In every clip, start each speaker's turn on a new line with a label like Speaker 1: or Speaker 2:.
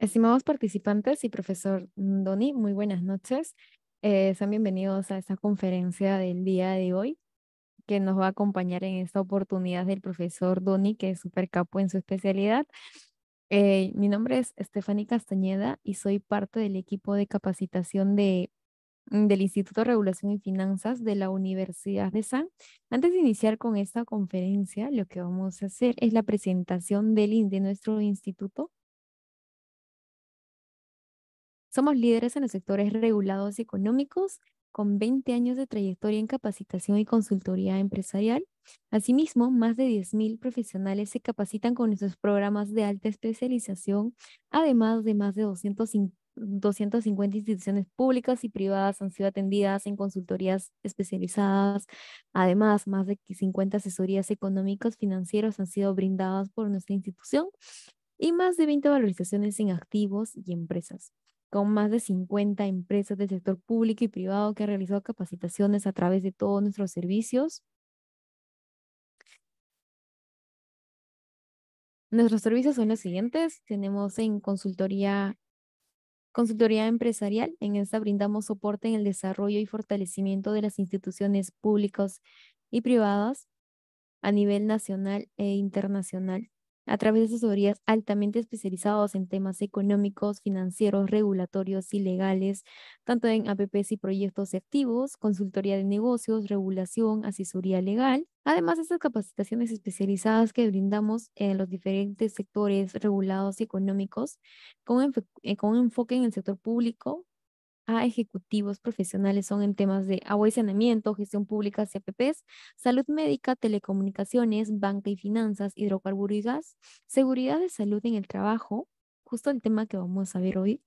Speaker 1: Estimados participantes y profesor Doni, muy buenas noches. Sean bienvenidos a esta conferencia del día de hoy, que nos va a acompañar en esta oportunidad el profesor Doni, que es súper capo en su especialidad. Mi nombre es Stephanie Castañeda y soy parte del equipo de capacitación del Instituto de Regulación y Finanzas de la Universidad de San. Antes de iniciar con esta conferencia, lo que vamos a hacer es la presentación de nuestro instituto. Somos líderes en los sectores regulados y económicos, con 20 años de trayectoria en capacitación y consultoría empresarial. Asimismo, más de 10.000 profesionales se capacitan con nuestros programas de alta especialización, además de más de 250 instituciones públicas y privadas han sido atendidas en consultorías especializadas. Además, más de 50 asesorías económicas financieras han sido brindadas por nuestra institución y más de 20 valorizaciones en activos y empresas, con más de 50 empresas del sector público y privado que han realizado capacitaciones a través de todos nuestros servicios. Nuestros servicios son los siguientes. Tenemos en consultoría empresarial. En esta brindamos soporte en el desarrollo y fortalecimiento de las instituciones públicas y privadas a nivel nacional e internacional, a través de asesorías altamente especializadas en temas económicos, financieros, regulatorios y legales, tanto en APPs y proyectos y activos, consultoría de negocios, regulación, asesoría legal. Además, estas capacitaciones especializadas que brindamos en los diferentes sectores regulados y económicos, con un enfoque en el sector público, a ejecutivos profesionales son en temas de agua y saneamiento, gestión pública, CPPs, salud médica, telecomunicaciones, banca y finanzas, hidrocarburos y gas, seguridad de salud en el trabajo, justo el tema que vamos a ver hoy,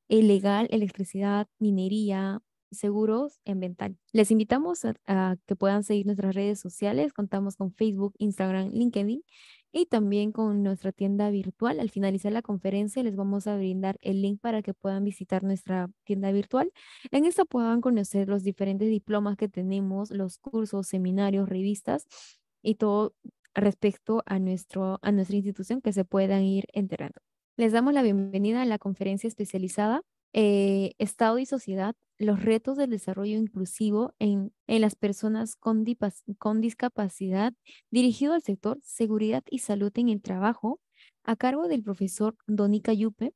Speaker 1: el legal, electricidad, minería, seguros ambiental. Les invitamos a que puedan seguir nuestras redes sociales. Contamos con Facebook, Instagram, LinkedIn y también con nuestra tienda virtual. Al finalizar la conferencia les vamos a brindar el link para que puedan visitar nuestra tienda virtual. En esta puedan conocer los diferentes diplomas que tenemos, los cursos, seminarios, revistas y todo respecto a nuestra institución que se puedan ir enterando. Les damos la bienvenida a la conferencia especializada Estado y Sociedad, los retos del desarrollo inclusivo en las personas con discapacidad, dirigido al sector seguridad y salud en el trabajo, a cargo del profesor Donica Yupe.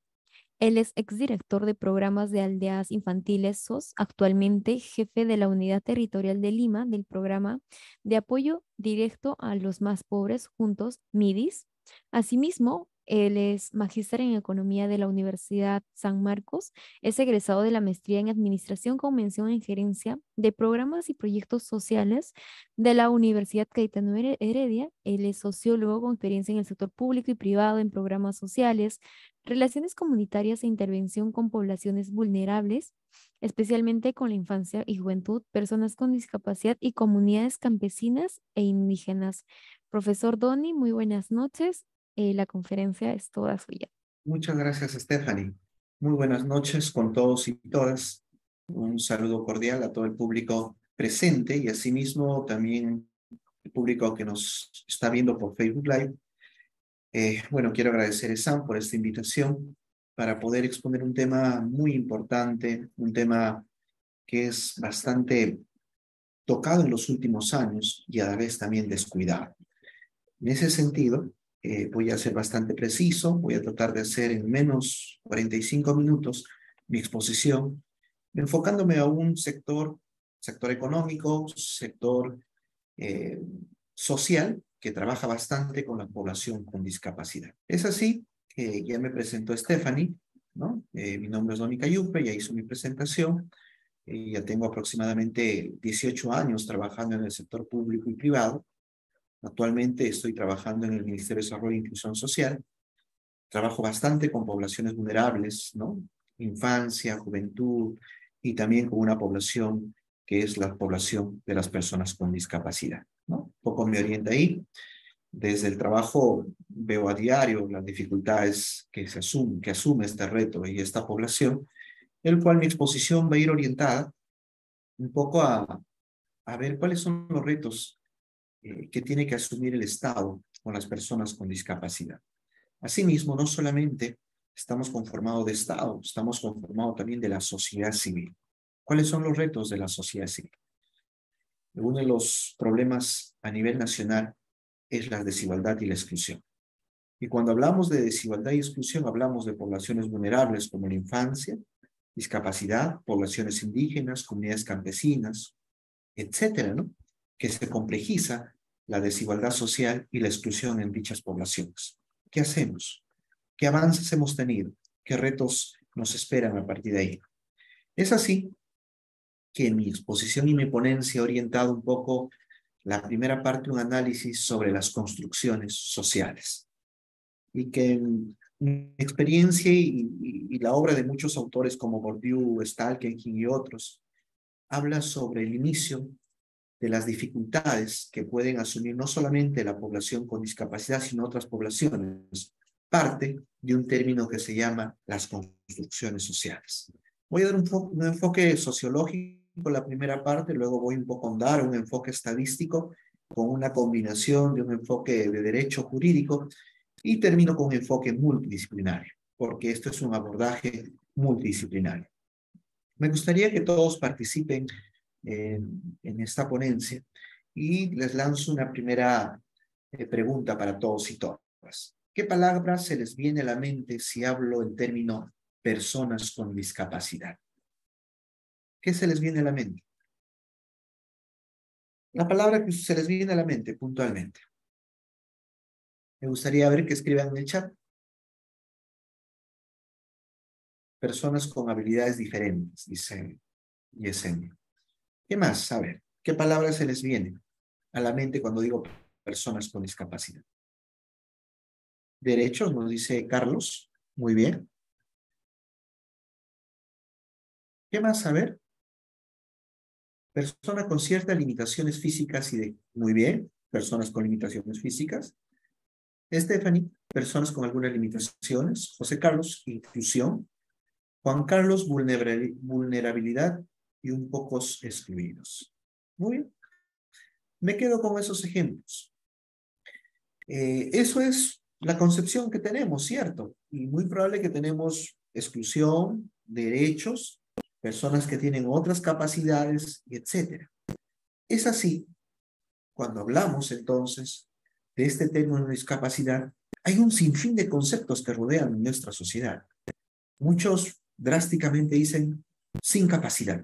Speaker 1: Él es exdirector de programas de aldeas infantiles SOS, actualmente jefe de la Unidad Territorial de Lima del programa de apoyo directo a los más pobres juntos, MIDIS. Asimismo, él es magíster en economía de la Universidad San Marcos, es egresado de la maestría en administración con mención en gerencia de programas y proyectos sociales de la Universidad Cayetano Heredia. Él es sociólogo con experiencia en el sector público y privado en programas sociales, relaciones comunitarias e intervención con poblaciones vulnerables, especialmente con la infancia y juventud, personas con discapacidad y comunidades campesinas e indígenas. Profesor Doni, muy buenas noches. La conferencia es toda suya.
Speaker 2: Muchas gracias, Stephanie. Muy buenas noches con todos y todas. Un saludo cordial a todo el público presente y asimismo también el público que nos está viendo por Facebook Live. Bueno, quiero agradecer a Sam por esta invitación para poder exponer un tema muy importante, un tema que es bastante tocado en los últimos años y a la vez también descuidado. En ese sentido, voy a ser bastante preciso, voy a tratar de hacer en menos 45 minutos mi exposición, enfocándome a un sector económico, sector eh, social, que trabaja bastante con la población con discapacidad. Es así que ya me presentó Stephanie, ¿no? Mi nombre es Donica Yupe, ya hizo mi presentación, ya tengo aproximadamente 18 años trabajando en el sector público y privado. Actualmente estoy trabajando en el Ministerio de Desarrollo e Inclusión Social. Trabajo bastante con poblaciones vulnerables, ¿no? Infancia, juventud y también con una población que es la población de las personas con discapacidad, ¿no? Un poco me orienta ahí. Desde el trabajo veo a diario las dificultades que asume este reto y esta población, el cual mi exposición va a ir orientada un poco a ver cuáles son los retos que tiene que asumir el Estado con las personas con discapacidad. Asimismo, no solamente estamos conformados de Estado, estamos conformados también de la sociedad civil. ¿Cuáles son los retos de la sociedad civil? Uno de los problemas a nivel nacional es la desigualdad y la exclusión. Y cuando hablamos de desigualdad y exclusión, hablamos de poblaciones vulnerables como la infancia, discapacidad, poblaciones indígenas, comunidades campesinas, etcétera, ¿no? Que se complejiza la desigualdad social y la exclusión en dichas poblaciones. ¿Qué hacemos? ¿Qué avances hemos tenido? ¿Qué retos nos esperan a partir de ahí? Es así que en mi exposición y mi ponencia he orientado un poco la primera parte, un análisis sobre las construcciones sociales. Y que en mi experiencia y la obra de muchos autores como Bourdieu, Stalkenking y otros, habla sobre el inicio de las dificultades que pueden asumir no solamente la población con discapacidad, sino otras poblaciones, parte de un término que se llama las construcciones sociales. Voy a dar un enfoque sociológico en la primera parte, luego voy un poco a ahondar un enfoque estadístico con una combinación de un enfoque de derecho jurídico y termino con un enfoque multidisciplinario, porque esto es un abordaje multidisciplinario. Me gustaría que todos participen en esta ponencia y les lanzo una primera pregunta para todos y todas. ¿Qué palabras se les viene a la mente si hablo en término personas con discapacidad? ¿Qué se les viene a la mente? La palabra que se les viene a la mente puntualmente. Me gustaría ver que escriban en el chat. Personas con habilidades diferentes, dice Yesenia. ¿Qué más? A ver, ¿qué palabras se les viene a la mente cuando digo personas con discapacidad? Derechos, nos dice Carlos. Muy bien. ¿Qué más? A ver. Persona con ciertas limitaciones físicas y de... Muy bien. Personas con limitaciones físicas. Stephanie, personas con algunas limitaciones. José Carlos, inclusión. Juan Carlos, vulnerabilidad y un poco excluidos. Muy bien. Me quedo con esos ejemplos. Eso es la concepción que tenemos, ¿cierto? Y muy probable que tenemos exclusión, derechos, personas que tienen otras capacidades, etc. Es así, cuando hablamos entonces de este término de discapacidad, hay un sinfín de conceptos que rodean nuestra sociedad. Muchos drásticamente dicen sin capacidad.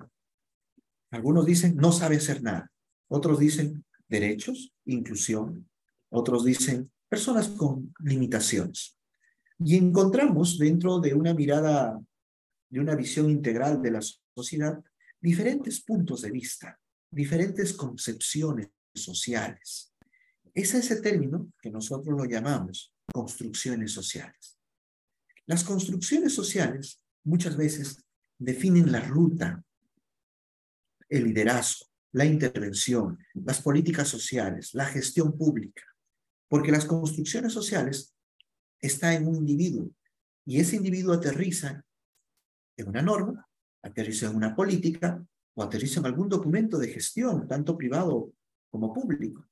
Speaker 2: Algunos dicen no sabe hacer nada. Otros dicen derechos, inclusión. Otros dicen personas con limitaciones. Y encontramos dentro de una mirada, de una visión integral de la sociedad, diferentes puntos de vista, diferentes concepciones sociales. Es ese término que nosotros lo llamamos construcciones sociales. Las construcciones sociales muchas veces definen la ruta, el liderazgo, la intervención, las políticas sociales, la gestión pública, porque las construcciones sociales están en un individuo y ese individuo aterriza en una norma, aterriza en una política o aterriza en algún documento de gestión, tanto privado como público.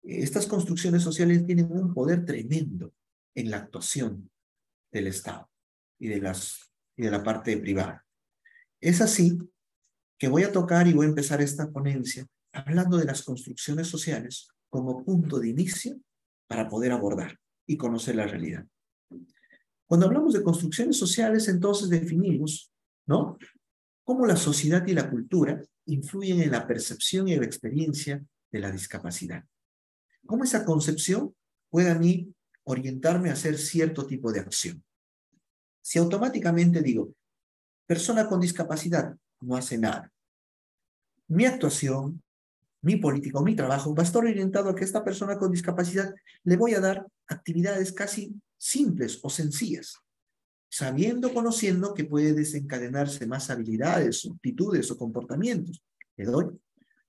Speaker 2: Estas construcciones sociales tienen un poder tremendo en la actuación del Estado y de la parte privada. Es así que voy a tocar y voy a empezar esta ponencia hablando de las construcciones sociales como punto de inicio para poder abordar y conocer la realidad. Cuando hablamos de construcciones sociales, entonces definimos, ¿no?, cómo la sociedad y la cultura influyen en la percepción y en la experiencia de la discapacidad. Cómo esa concepción puede a mí orientarme a hacer cierto tipo de acción. Si automáticamente digo, persona con discapacidad no hace nada, mi actuación, mi política o mi trabajo va a estar orientado a que esta persona con discapacidad le voy a dar actividades casi simples o sencillas, sabiendo, conociendo que puede desencadenarse más habilidades, actitudes o comportamientos. Le doy.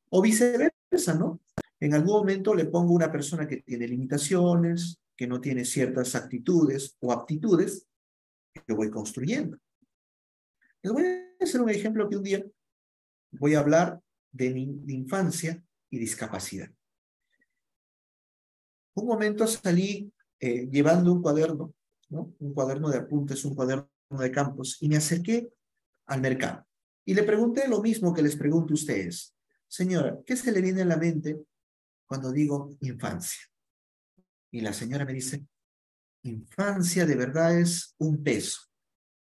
Speaker 2: O viceversa, ¿no? En algún momento le pongo una persona que tiene limitaciones, que no tiene ciertas actitudes o aptitudes, que voy construyendo. Les voy a hacer un ejemplo que un día voy a hablar de mi infancia y discapacidad. Un momento salí llevando un cuaderno ¿no? Un cuaderno de apuntes, un cuaderno de campos, y me acerqué al mercado. Y le pregunté lo mismo que les pregunto a ustedes. Señora, ¿qué se le viene a la mente cuando digo infancia? Y la señora me dice, infancia de verdad es un peso.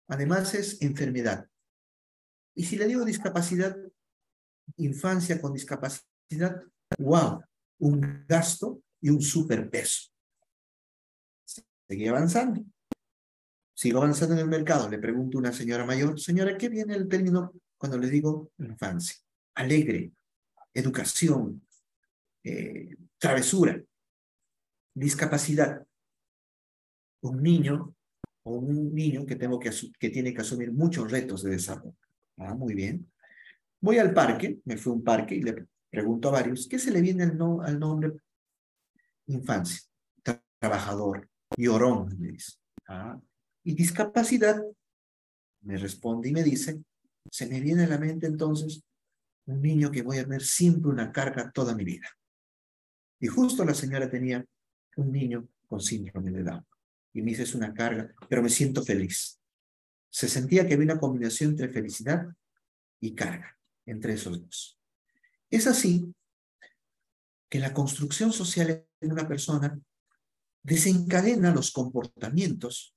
Speaker 2: Además es enfermedad. Y si le digo discapacidad, infancia con discapacidad, wow, un gasto y un superpeso. Seguí avanzando. Sigo avanzando en el mercado. Le pregunto a una señora mayor, señora, ¿qué viene el término cuando le digo infancia? Alegre, educación, travesura, discapacidad. Un niño que tiene que asumir muchos retos de desarrollo. Ah, muy bien. Voy al parque, me fui a un parque y le pregunto a varios, ¿qué se le viene al nombre infancia? Trabajador, llorón, me dice. Ah, y discapacidad, me responde y me dice, se me viene a la mente entonces un niño que voy a tener siempre una carga toda mi vida. Y justo la señora tenía un niño con síndrome de Down. Y me dice, es una carga, pero me siento feliz. Se sentía que había una combinación entre felicidad y carga, entre esos dos. Es así que la construcción social en una persona desencadena los comportamientos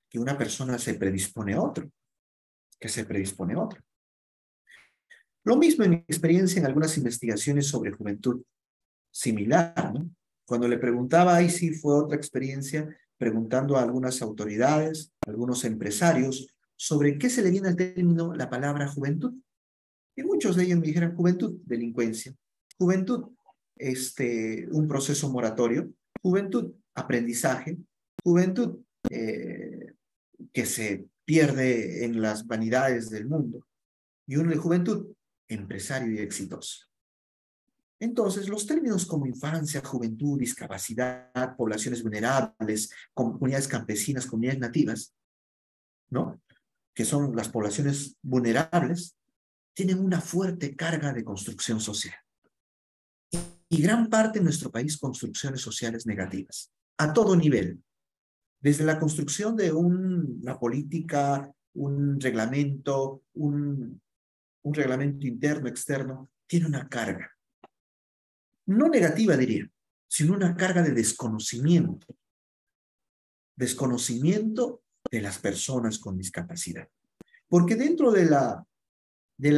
Speaker 2: que una persona se predispone a otro, que se predispone a otro. Lo mismo en mi experiencia en algunas investigaciones sobre juventud, similar, ¿no? Cuando le preguntaba, ahí sí fue otra experiencia, preguntando a algunas autoridades, a algunos empresarios, sobre qué se le viene al término la palabra juventud. Y muchos de ellos me dijeron juventud, delincuencia, juventud, un proceso moratorio, juventud, aprendizaje, juventud que se pierde en las vanidades del mundo, y una de juventud, empresario y exitoso. Entonces, los términos como infancia, juventud, discapacidad, poblaciones vulnerables, comunidades campesinas, comunidades nativas, ¿no? Que son las poblaciones vulnerables, tienen una fuerte carga de construcción social. Y gran parte de nuestro país, construcciones sociales negativas, a todo nivel. Desde la construcción de una política, un reglamento, un reglamento interno, externo, tiene una carga. No negativa, diría, sino una carga de desconocimiento. Desconocimiento de las personas con discapacidad. Porque dentro de la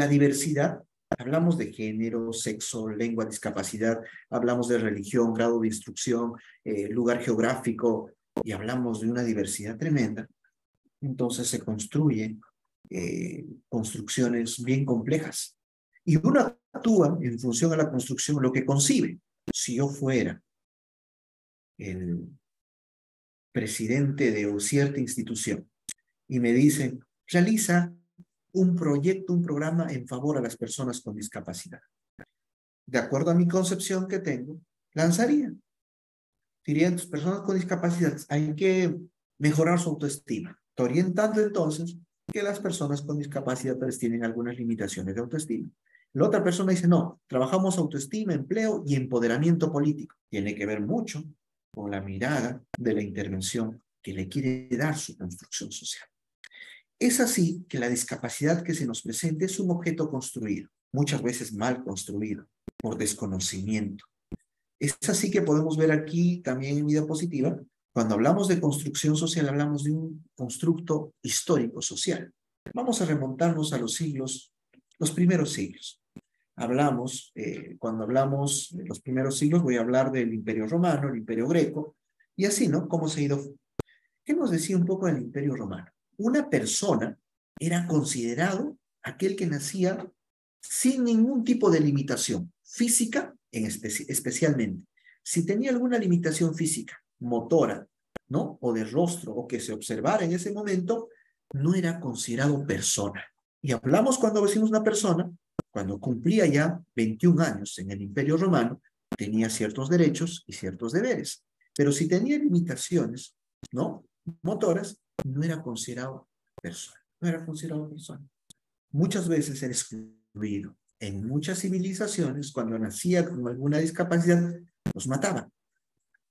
Speaker 2: diversidad, hablamos de género, sexo, lengua, discapacidad, hablamos de religión, grado de instrucción, lugar geográfico, y hablamos de una diversidad tremenda. Entonces se construyen construcciones bien complejas. Y uno actúa en función a la construcción lo que concibe. Si yo fuera el presidente de cierta institución y me dicen, realiza un proyecto, un programa en favor a las personas con discapacidad. De acuerdo a mi concepción que tengo, lanzaría. Diría, las personas con discapacidad hay que mejorar su autoestima. Estoy orientando entonces que las personas con discapacidad pues, tienen algunas limitaciones de autoestima. La otra persona dice, no, trabajamos autoestima, empleo y empoderamiento político. Tiene que ver mucho con la mirada de la intervención que le quiere dar su construcción social. Es así que la discapacidad que se nos presenta es un objeto construido, muchas veces mal construido, por desconocimiento. Es así que podemos ver aquí también en mi diapositiva, cuando hablamos de construcción social, hablamos de un constructo histórico social. Vamos a remontarnos a los primeros siglos. Cuando hablamos de los primeros siglos, voy a hablar del Imperio Romano, el Imperio Greco, y así, ¿no? ¿Cómo se ha ido? ¿Qué nos decía un poco del Imperio Romano? Una persona era considerado aquel que nacía sin ningún tipo de limitación física, especialmente. Si tenía alguna limitación física, motora, ¿no? O de rostro, o que se observara en ese momento, no era considerado persona. Y hablamos cuando decimos una persona, cuando cumplía ya 21 años en el Imperio Romano, tenía ciertos derechos y ciertos deberes. Pero si tenía limitaciones, ¿no? Motoras, no era considerado persona. No era considerado persona. Muchas veces era excluido. En muchas civilizaciones, cuando nacía con alguna discapacidad, los mataban,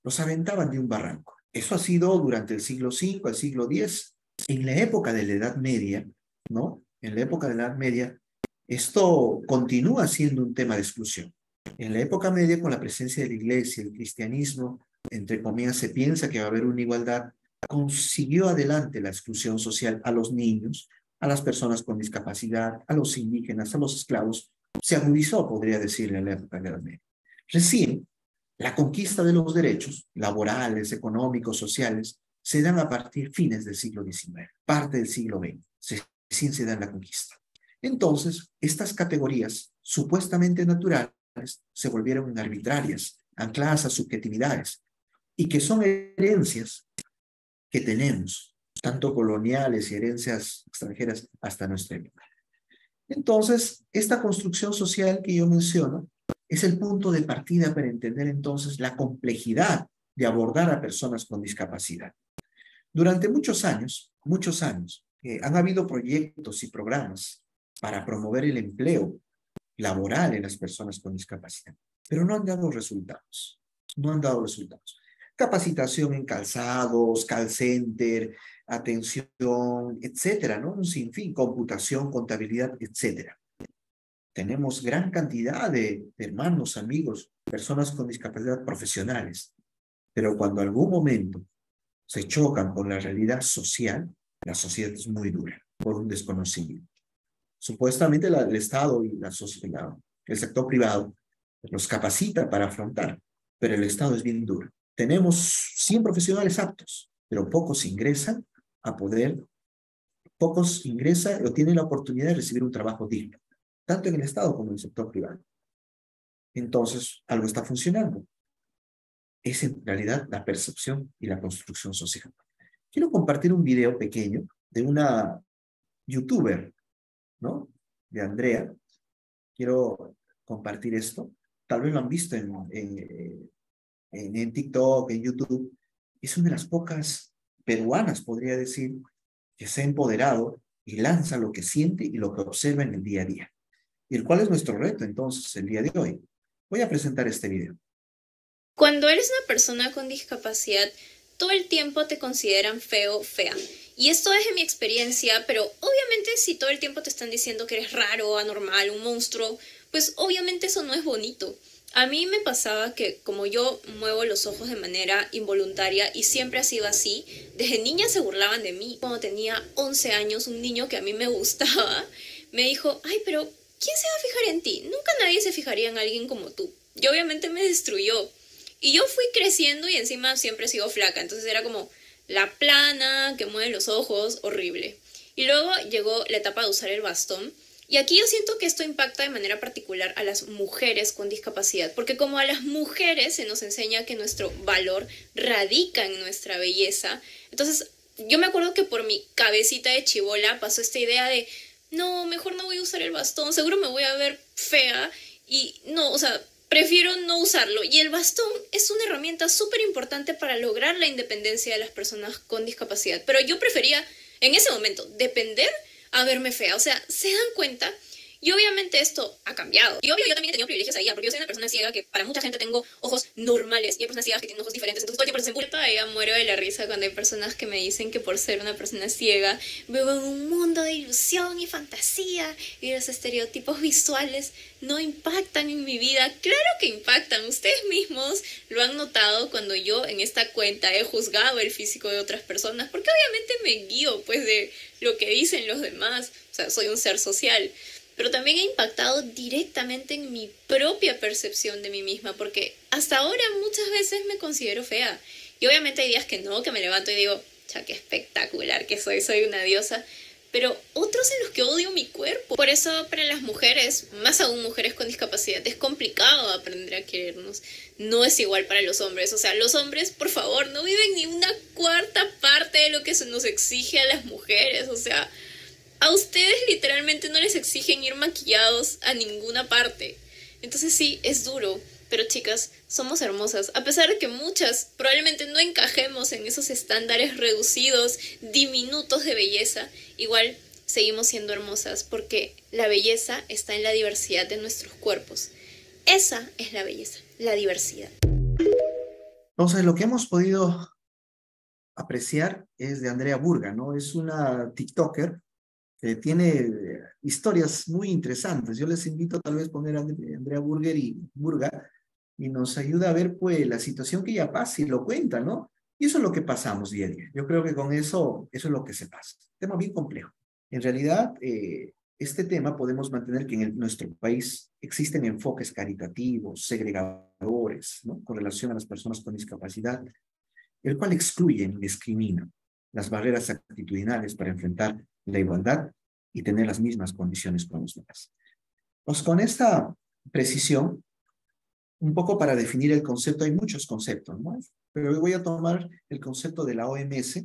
Speaker 2: los aventaban de un barranco. Eso ha sido durante el siglo V, el siglo X. En la época de la Edad Media, ¿no? En la época de la Edad Media, esto continúa siendo un tema de exclusión. En la época media, con la presencia de la iglesia, el cristianismo, entre comillas, se piensa que va a haber una igualdad, consiguió adelante la exclusión social a los niños, a las personas con discapacidad, a los indígenas, a los esclavos. Se agudizó, podría decirle, en la época de la Edad Media. Recién, la conquista de los derechos laborales, económicos, sociales, se dan a partir fines del siglo XIX, parte del siglo XX, recién se da la conquista. Entonces, estas categorías supuestamente naturales se volvieron arbitrarias, ancladas a subjetividades, y que son herencias que tenemos, tanto coloniales y herencias extranjeras hasta nuestra época. Entonces, esta construcción social que yo menciono es el punto de partida para entender entonces la complejidad de abordar a personas con discapacidad. Durante muchos años, han habido proyectos y programas para promover el empleo laboral en las personas con discapacidad, pero no han dado resultados. No han dado resultados. Capacitación en calzados, call center, atención, etcétera, ¿no? Un sinfín, computación, contabilidad, etcétera. Tenemos gran cantidad de hermanos, amigos, personas con discapacidad profesionales, pero cuando algún momento se chocan con la realidad social, la sociedad es muy dura por un desconocimiento. Supuestamente el Estado y el sector privado los capacita para afrontar, pero el Estado es bien duro. Tenemos 100 profesionales aptos, pero pocos ingresan o tienen la oportunidad de recibir un trabajo digno, tanto en el Estado como en el sector privado. Entonces, algo está funcionando. Es en realidad la percepción y la construcción social. Quiero compartir un video pequeño de una youtuber, ¿no? De Andrea. Quiero compartir esto. Tal vez lo han visto en TikTok, en YouTube. Es una de las pocas peruanas, podría decir, que se ha empoderado y lanza lo que siente y lo que observa en el día a día. ¿Y el cuál es nuestro reto entonces el día de hoy? Voy a presentar este video.
Speaker 3: Cuando eres una persona con discapacidad, todo el tiempo te consideran feo, fea. Y esto es de mi experiencia, pero obviamente si todo el tiempo te están diciendo que eres raro, anormal, un monstruo, pues obviamente eso no es bonito. A mí me pasaba que como yo muevo los ojos de manera involuntaria y siempre ha sido así, desde niña se burlaban de mí. Cuando tenía 11 años, un niño que a mí me gustaba me dijo, ay, pero ¿quién se va a fijar en ti? Nunca nadie se fijaría en alguien como tú. Y obviamente me destruyó. Y yo fui creciendo y encima siempre sigo flaca, entonces era como la plana, que mueve los ojos, horrible. Y luego llegó la etapa de usar el bastón. Y aquí yo siento que esto impacta de manera particular a las mujeres con discapacidad, porque como a las mujeres se nos enseña que nuestro valor radica en nuestra belleza, entonces yo me acuerdo que por mi cabecita de chibola pasó esta idea de, no, mejor no voy a usar el bastón, seguro me voy a ver fea y no, o sea, prefiero no usarlo. Y el bastón es una herramienta súper importante para lograr la independencia de las personas con discapacidad. Pero yo prefería, en ese momento, depender a verme fea. O sea, ¿se dan cuenta? Y obviamente esto ha cambiado. Y obvio yo también he tenido privilegios ahí, porque yo soy una persona ciega que para mucha gente tengo ojos normales y hay personas ciegas que tienen ojos diferentes. Entonces todo el tiempo se empuja. Todavía muero de la risa cuando hay personas que me dicen que por ser una persona ciega vivo en un mundo de ilusión y fantasía y los estereotipos visuales no impactan en mi vida. Claro que impactan. Ustedes mismos lo han notado cuando yo en esta cuenta he juzgado el físico de otras personas, porque obviamente me guío pues de lo que dicen los demás. O sea, soy un ser social. Pero también ha impactado directamente en mi propia percepción de mí misma, porque hasta ahora muchas veces me considero fea. Y obviamente hay días que no, que me levanto y digo, cha, qué espectacular que soy una diosa. Pero otros en los que odio mi cuerpo. Por eso para las mujeres, más aún mujeres con discapacidad, es complicado aprender a querernos. No es igual para los hombres. O sea, los hombres, por favor, no viven ni una cuarta parte de lo que se nos exige a las mujeres. O sea, a ustedes literalmente no les exigen ir maquillados a ninguna parte. Entonces sí, es duro. Pero chicas, somos hermosas. A pesar de que muchas probablemente no encajemos en esos estándares reducidos, diminutos de belleza, igual seguimos siendo hermosas porque la belleza está en la diversidad de nuestros cuerpos. Esa es la belleza, la diversidad.
Speaker 2: Entonces, lo que hemos podido apreciar es de Andrea Burga, ¿no? Es una TikToker que tiene historias muy interesantes. Yo les invito tal vez poner a Andrea Burga y nos ayuda a ver pues la situación que ella pasa y lo cuenta, ¿no? Y eso es lo que pasamos día a día. Yo creo que con eso es lo que se pasa. Tema bien complejo. En realidad, este tema podemos mantener que en nuestro país existen enfoques caritativos, segregadores, ¿no? Con relación a las personas con discapacidad, el cual excluye y discrimina las barreras actitudinales para enfrentar la igualdad y tener las mismas condiciones con los demás. Pues con esta precisión, un poco para definir el concepto, hay muchos conceptos, ¿no? Pero hoy voy a tomar el concepto de la OMS.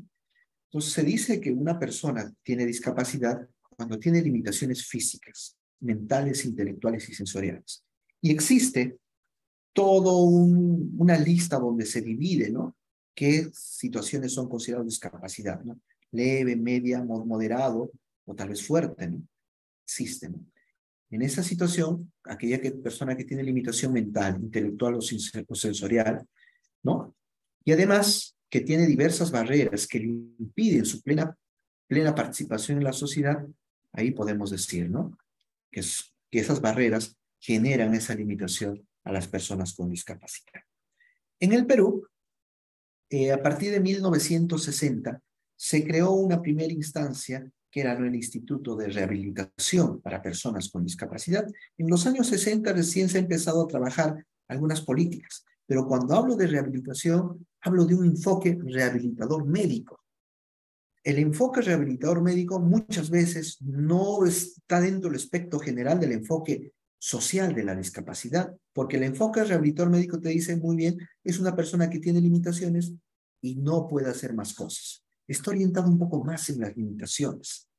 Speaker 2: Entonces se dice que una persona tiene discapacidad cuando tiene limitaciones físicas, mentales, intelectuales y sensoriales. Y existe una lista donde se divide, ¿no? ¿Qué situaciones son consideradas discapacidad, ¿no? Leve, media, moderado o tal vez fuerte, ¿no? Existe, ¿no? En esa situación, aquella persona que tiene limitación mental, intelectual o sensorial, ¿no? Y además que tiene diversas barreras que le impiden su plena participación en la sociedad, ahí podemos decir, ¿no? Que esas barreras generan esa limitación a las personas con discapacidad. En el Perú, a partir de 1960, se creó una primera instancia que era el Instituto de Rehabilitación para Personas con Discapacidad. En los años 60 recién se ha empezado a trabajar algunas políticas, pero cuando hablo de rehabilitación, hablo de un enfoque rehabilitador médico. El enfoque rehabilitador médico muchas veces no está dentro del espectro general del enfoque social de la discapacidad, porque el enfoque rehabilitador médico te dice muy bien, es una persona que tiene limitaciones y no puede hacer más cosas. Está orientado un poco más en las limitaciones.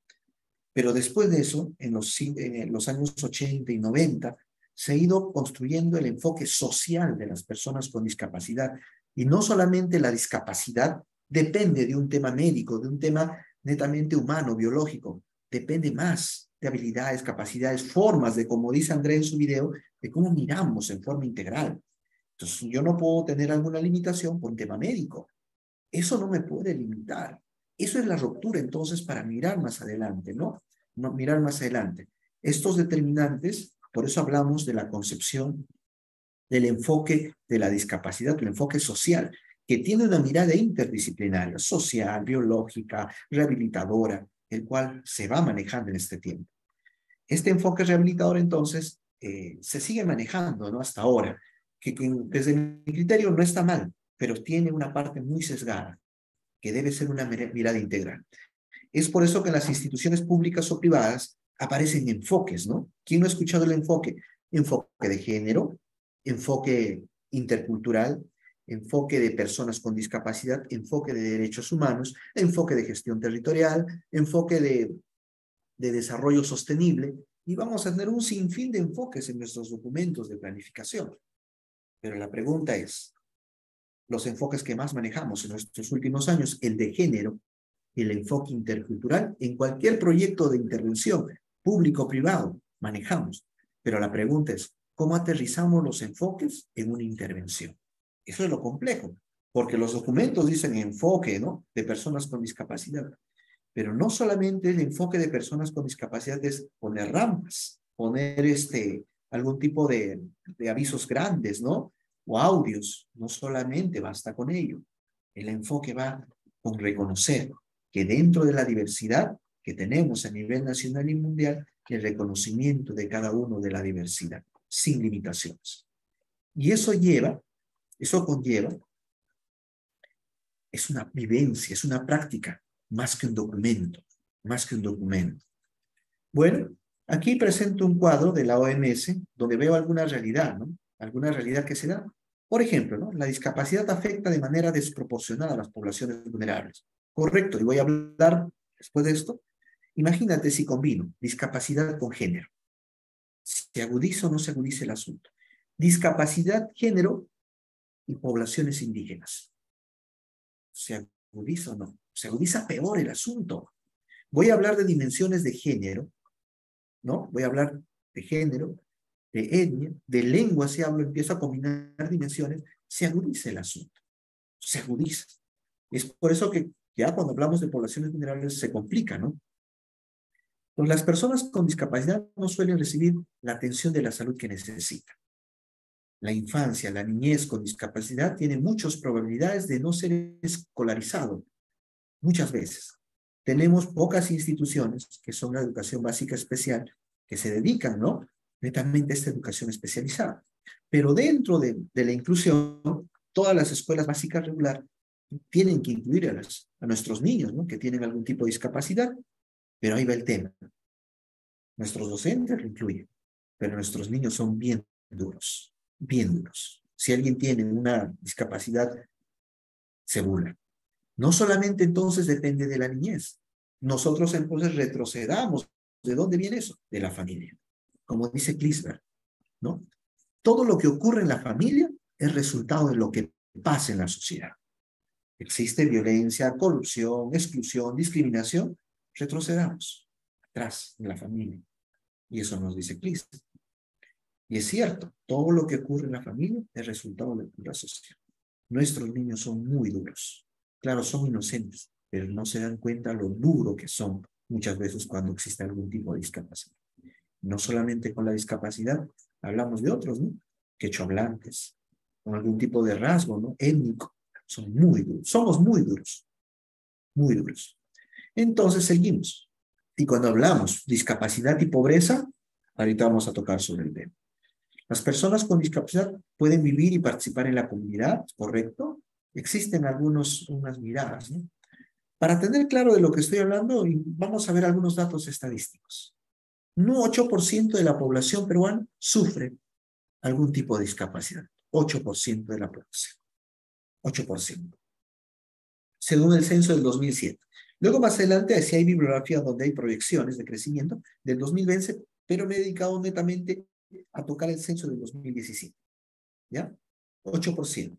Speaker 2: Pero después de eso, en los años 80 y 90, se ha ido construyendo el enfoque social de las personas con discapacidad. Y no solamente la discapacidad depende de un tema médico, de un tema netamente humano, biológico. Depende más de habilidades, capacidades, formas de, como dice André en su video, de cómo miramos en forma integral. Entonces, yo no puedo tener alguna limitación por un tema médico. Eso no me puede limitar. Eso es la ruptura, entonces, para mirar más adelante, ¿no? Mirar más adelante. Estos determinantes, por eso hablamos de la concepción del enfoque de la discapacidad, el enfoque social, que tiene una mirada interdisciplinaria, social, biológica, rehabilitadora, el cual se va manejando en este tiempo. Este enfoque rehabilitador, entonces, se sigue manejando, ¿no? Hasta ahora, que desde mi criterio no está mal, pero tiene una parte muy sesgada, que debe ser una mirada integral. Es por eso que en las instituciones públicas o privadas aparecen enfoques, ¿no? ¿Quién no ha escuchado el enfoque? Enfoque de género, enfoque intercultural, enfoque de personas con discapacidad, enfoque de derechos humanos, enfoque de gestión territorial, enfoque de desarrollo sostenible, y vamos a tener un sinfín de enfoques en nuestros documentos de planificación. Pero la pregunta es, los enfoques que más manejamos en nuestros últimos años, el de género, el enfoque intercultural, en cualquier proyecto de intervención, público o privado, manejamos. Pero la pregunta es, ¿cómo aterrizamos los enfoques en una intervención? Eso es lo complejo, porque los documentos dicen enfoque, ¿no? De personas con discapacidad. Pero no solamente el enfoque de personas con discapacidad es poner rampas, poner algún tipo de avisos grandes, ¿no? O audios. No solamente basta con ello. El enfoque va con reconocer que dentro de la diversidad que tenemos a nivel nacional y mundial, el reconocimiento de cada uno de la diversidad, sin limitaciones. Y eso conlleva, es una vivencia, es una práctica, más que un documento, más que un documento. Bueno, aquí presento un cuadro de la OMS donde veo alguna realidad, ¿no? Alguna realidad que se da. Por ejemplo, ¿no? La discapacidad afecta de manera desproporcionada a las poblaciones vulnerables. Correcto, y voy a hablar después de esto. Imagínate si combino discapacidad con género. ¿Se agudiza o no se agudiza el asunto? Discapacidad, género y poblaciones indígenas. ¿Se agudiza o no? Se agudiza peor el asunto. Voy a hablar de dimensiones de género, ¿no? Voy a hablar de género, de etnia, de lengua, si hablo, empiezo a combinar dimensiones, se agudiza el asunto. Se agudiza. Es por eso que ya cuando hablamos de poblaciones vulnerables se complica, ¿no? Pues las personas con discapacidad no suelen recibir la atención de la salud que necesitan. La infancia, la niñez con discapacidad tiene muchas probabilidades de no ser escolarizado, muchas veces. Tenemos pocas instituciones que son la educación básica especial que se dedican, ¿no?, netamente a esta educación especializada. Pero dentro de la inclusión, todas las escuelas básicas regular tienen que incluir a nuestros niños, ¿no?, que tienen algún tipo de discapacidad. Pero ahí va el tema. Nuestros docentes lo incluyen, pero nuestros niños son bien duros, bien duros. Si alguien tiene una discapacidad, se burla. No solamente entonces depende de la niñez. Nosotros entonces retrocedamos. ¿De dónde viene eso? De la familia. Como dice Klisberg, ¿no? Todo lo que ocurre en la familia es resultado de lo que pasa en la sociedad. Existe violencia, corrupción, exclusión, discriminación. Retrocedamos atrás en la familia. Y eso nos dice Klisberg. Y es cierto, todo lo que ocurre en la familia es resultado de la sociedad. Nuestros niños son muy duros. Claro, son inocentes, pero no se dan cuenta lo duro que son muchas veces cuando existe algún tipo de discapacidad. No solamente con la discapacidad, hablamos de otros, ¿no? Quechohablantes, con algún tipo de rasgo, ¿no?, étnico. Son muy duros, somos muy duros, muy duros. Entonces seguimos. Y cuando hablamos discapacidad y pobreza, ahorita vamos a tocar sobre el tema. Las personas con discapacidad pueden vivir y participar en la comunidad, ¿correcto? Existen unas miradas, ¿no? Para tener claro de lo que estoy hablando, vamos a ver algunos datos estadísticos. No 8% de la población peruana sufre algún tipo de discapacidad. 8% de la población. 8%. Según el censo del 2007. Luego más adelante, si hay bibliografía donde hay proyecciones de crecimiento del 2020, pero me he dedicado netamente a tocar el censo del 2017. ¿Ya? 8%.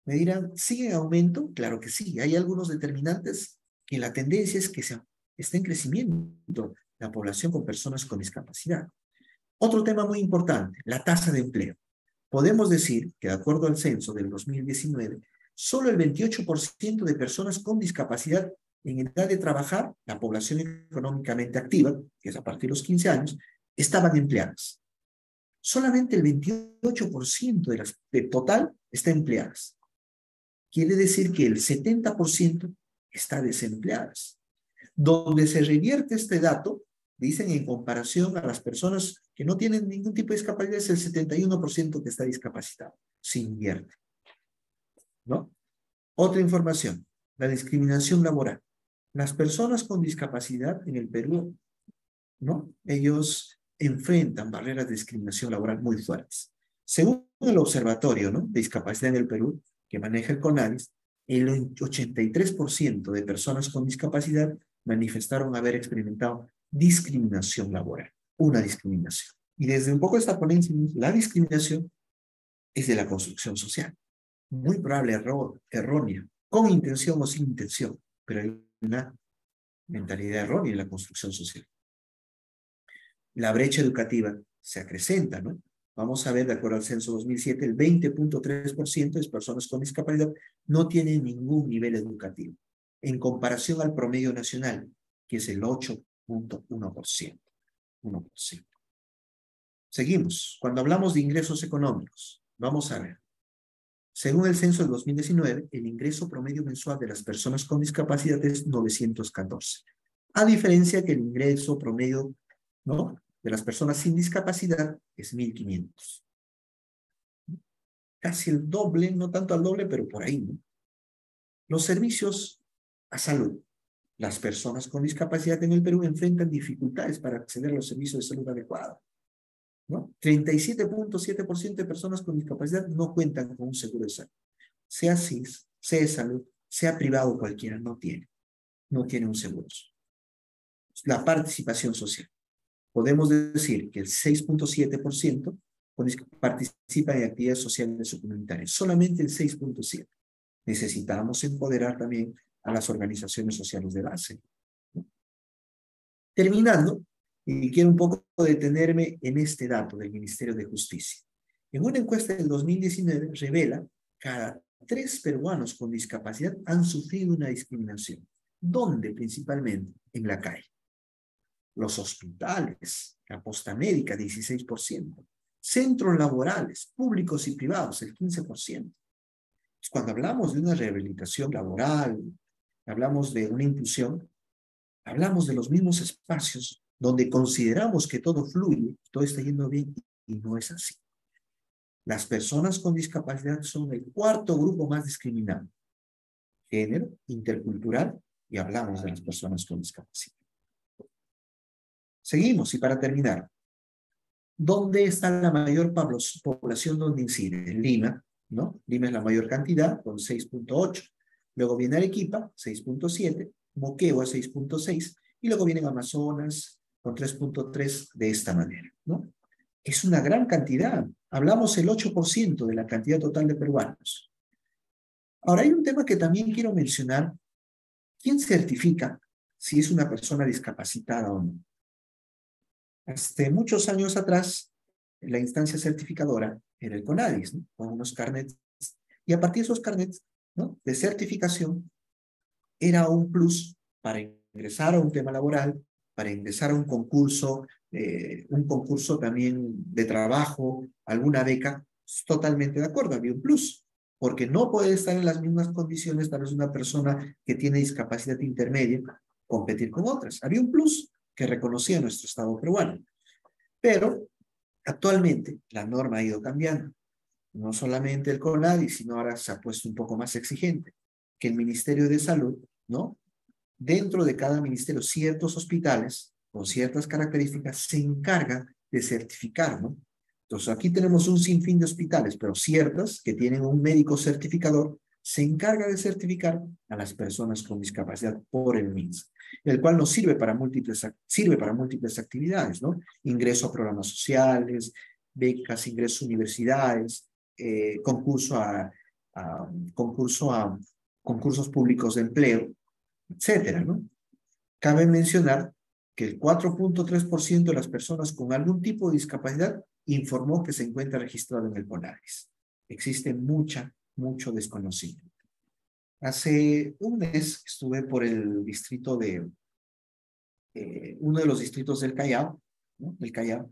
Speaker 2: Me dirán, ¿sigue en aumento? Claro que sí. Hay algunos determinantes que la tendencia es que está en crecimiento la población con personas con discapacidad. Otro tema muy importante, la tasa de empleo. Podemos decir que de acuerdo al censo del 2019, solo el 28% de personas con discapacidad en edad de trabajar, la población económicamente activa, que es a partir de los 15 años, estaban empleadas. Solamente el 28% del total está empleadas. Quiere decir que el 70% está desempleadas. Donde se revierte este dato, dicen en comparación a las personas que no tienen ningún tipo de discapacidad, es el 71% que está discapacitado. Se invierte, ¿no? Otra información, la discriminación laboral. Las personas con discapacidad en el Perú, ¿no?, ellos enfrentan barreras de discriminación laboral muy fuertes. Según el Observatorio, ¿no?, de Discapacidad en el Perú, que maneja el CONADIS, el 83% de personas con discapacidad manifestaron haber experimentado discriminación laboral, una discriminación. Y desde un poco esta ponencia, la discriminación es de la construcción social. Muy probable errónea, con intención o sin intención, pero hay una mentalidad errónea en la construcción social. La brecha educativa se acrecenta, ¿no? Vamos a ver, de acuerdo al censo 2007, el 20.3% de personas con discapacidad no tienen ningún nivel educativo, en comparación al promedio nacional, que es el 8.1%. 1%. Seguimos. Cuando hablamos de ingresos económicos, vamos a ver. Según el censo del 2019, el ingreso promedio mensual de las personas con discapacidad es 914. A diferencia que el ingreso promedio, ¿no?, de las personas sin discapacidad es 1.500. Casi el doble, no tanto al doble, pero por ahí, ¿no? Los servicios a salud. Las personas con discapacidad en el Perú enfrentan dificultades para acceder a los servicios de salud adecuados, ¿no? 37.7% de personas con discapacidad no cuentan con un seguro de salud. Sea SIS, sea de salud, sea privado, cualquiera, no tiene un seguro. La participación social. Podemos decir que el 6.7% participa en actividades sociales o comunitarias. Solamente el 6.7%. Necesitamos empoderar también a las organizaciones sociales de base. Terminando, y quiero un poco detenerme en este dato del Ministerio de Justicia. En una encuesta del 2019 revela 3 peruanos con discapacidad han sufrido una discriminación. ¿Dónde? Principalmente en la calle. Los hospitales, la posta médica, 16%. Centros laborales, públicos y privados, el 15%. Cuando hablamos de una rehabilitación laboral, hablamos de una inclusión, hablamos de los mismos espacios donde consideramos que todo fluye, todo está yendo bien, y no es así. Las personas con discapacidad son el 4.º grupo más discriminado. Género, intercultural, y hablamos de las personas con discapacidad. Seguimos, y para terminar, ¿dónde está la mayor población donde incide? En Lima, ¿no? Lima es la mayor cantidad, con 6.8. Luego viene Arequipa, 6.7. Moquegua, 6.6. Y luego vienen Amazonas, con 3.3 de esta manera, ¿no? Es una gran cantidad. Hablamos el 8% de la cantidad total de peruanos. Ahora, hay un tema que también quiero mencionar. ¿Quién certifica si es una persona discapacitada o no? Hace muchos años atrás, la instancia certificadora era el CONADIS, ¿no? Con unos carnets. Y a partir de esos carnets, ¿no?, de certificación, era un plus para ingresar a un tema laboral, para ingresar a un concurso también de trabajo, alguna beca. Totalmente de acuerdo, había un plus, porque no puede estar en las mismas condiciones tal vez una persona que tiene discapacidad intermedia competir con otras. Había un plus que reconocía nuestro Estado peruano. Pero actualmente la norma ha ido cambiando. No solamente el CONADIS, sino ahora se ha puesto un poco más exigente, que el Ministerio de Salud, ¿no?, dentro de cada ministerio, ciertos hospitales con ciertas características se encargan de certificar, ¿no? Entonces aquí tenemos un sinfín de hospitales, pero ciertas que tienen un médico certificador se encarga de certificar a las personas con discapacidad por el MINSA, el cual nos sirve para múltiples actividades, ¿no? Ingreso a programas sociales, becas, ingreso a universidades, concursos públicos de empleo, etcétera, ¿no? Cabe mencionar que el 4.3% de las personas con algún tipo de discapacidad informó que se encuentra registrado en el CONADIS. Existe mucho desconocimiento. Hace un mes estuve por el distrito uno de los distritos del Callao, ¿no?, del Callao,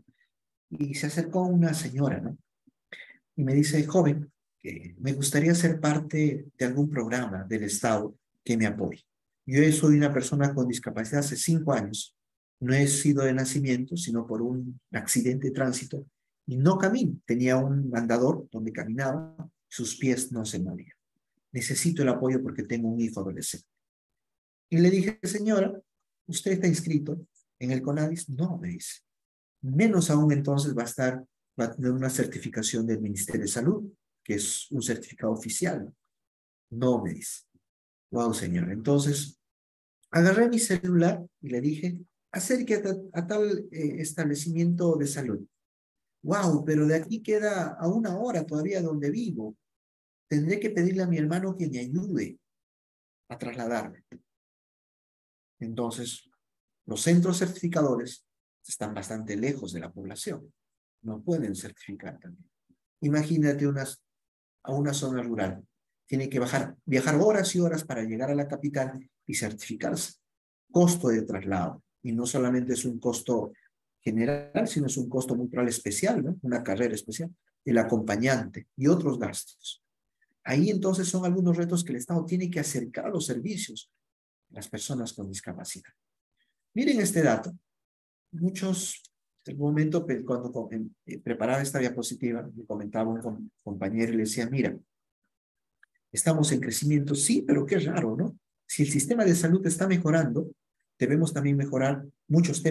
Speaker 2: y se acercó una señora, ¿no?, y me dice: joven, que me gustaría ser parte de algún programa del Estado que me apoye. Yo soy una persona con discapacidad hace 5 años. No he sido de nacimiento, sino por un accidente de tránsito. Y no camino. Tenía un andador donde caminaba. Sus pies no se movían. Necesito el apoyo porque tengo un hijo adolescente. Y le dije: señora, ¿usted está inscrito en el CONADIS? No, me dice. Menos aún entonces va a tener una certificación del Ministerio de Salud, que es un certificado oficial. No, me dice. Wow, señora. Entonces, agarré mi celular y le dije: acérquete a tal establecimiento de salud. Wow, pero de aquí queda a 1 hora todavía donde vivo. Tendré que pedirle a mi hermano que me ayude a trasladarme. Entonces, los centros certificadores están bastante lejos de la población. No pueden certificar también. Imagínate a una zona rural. Tiene que viajar horas y horas para llegar a la capital y certificarse. Costo de traslado. Y no solamente es un costo general, sino es un costo mutual especial, ¿no?, una carrera especial, el acompañante y otros gastos. Ahí entonces son algunos retos que el Estado tiene que acercar a los servicios a las personas con discapacidad. Miren este dato. Muchos, en el momento cuando preparaba esta diapositiva, me comentaba un compañero y le decía: mira, estamos en crecimiento, sí, pero qué raro, ¿no? Si el sistema de salud está mejorando, debemos también mejorar muchas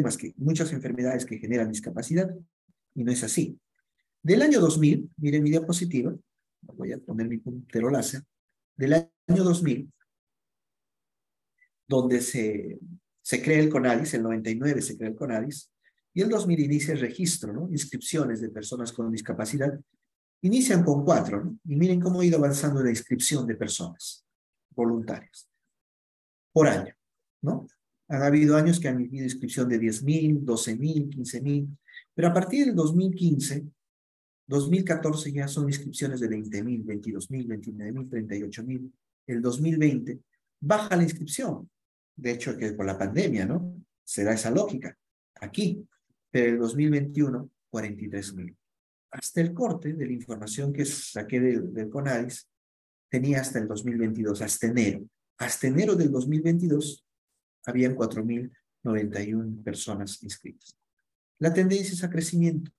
Speaker 2: enfermedades que generan discapacidad, y no es así. Del año 2000, miren mi diapositiva, voy a poner mi puntero láser, del año 2000, donde se crea el CONADIS, el 99 se crea el CONADIS, y el 2000 inicia el registro, ¿no?, inscripciones de personas con discapacidad. Inician con 4, ¿no? Y miren cómo ha ido avanzando la inscripción de personas voluntarias por año, ¿no? Han habido años que han habido inscripción de 10.000, 12.000, 15.000, pero a partir del 2015 2014 ya son inscripciones de 20.000, 22.000, 29.000, 38.000. El 2020 baja la inscripción. De hecho, que por la pandemia, ¿no? Se da esa lógica. Aquí, pero el 2021, 43.000. Hasta el corte de la información que saqué del CONADIS, tenía hasta el 2022, hasta enero. Hasta enero del 2022, habían 4.091 personas inscritas. La tendencia es a crecimiento.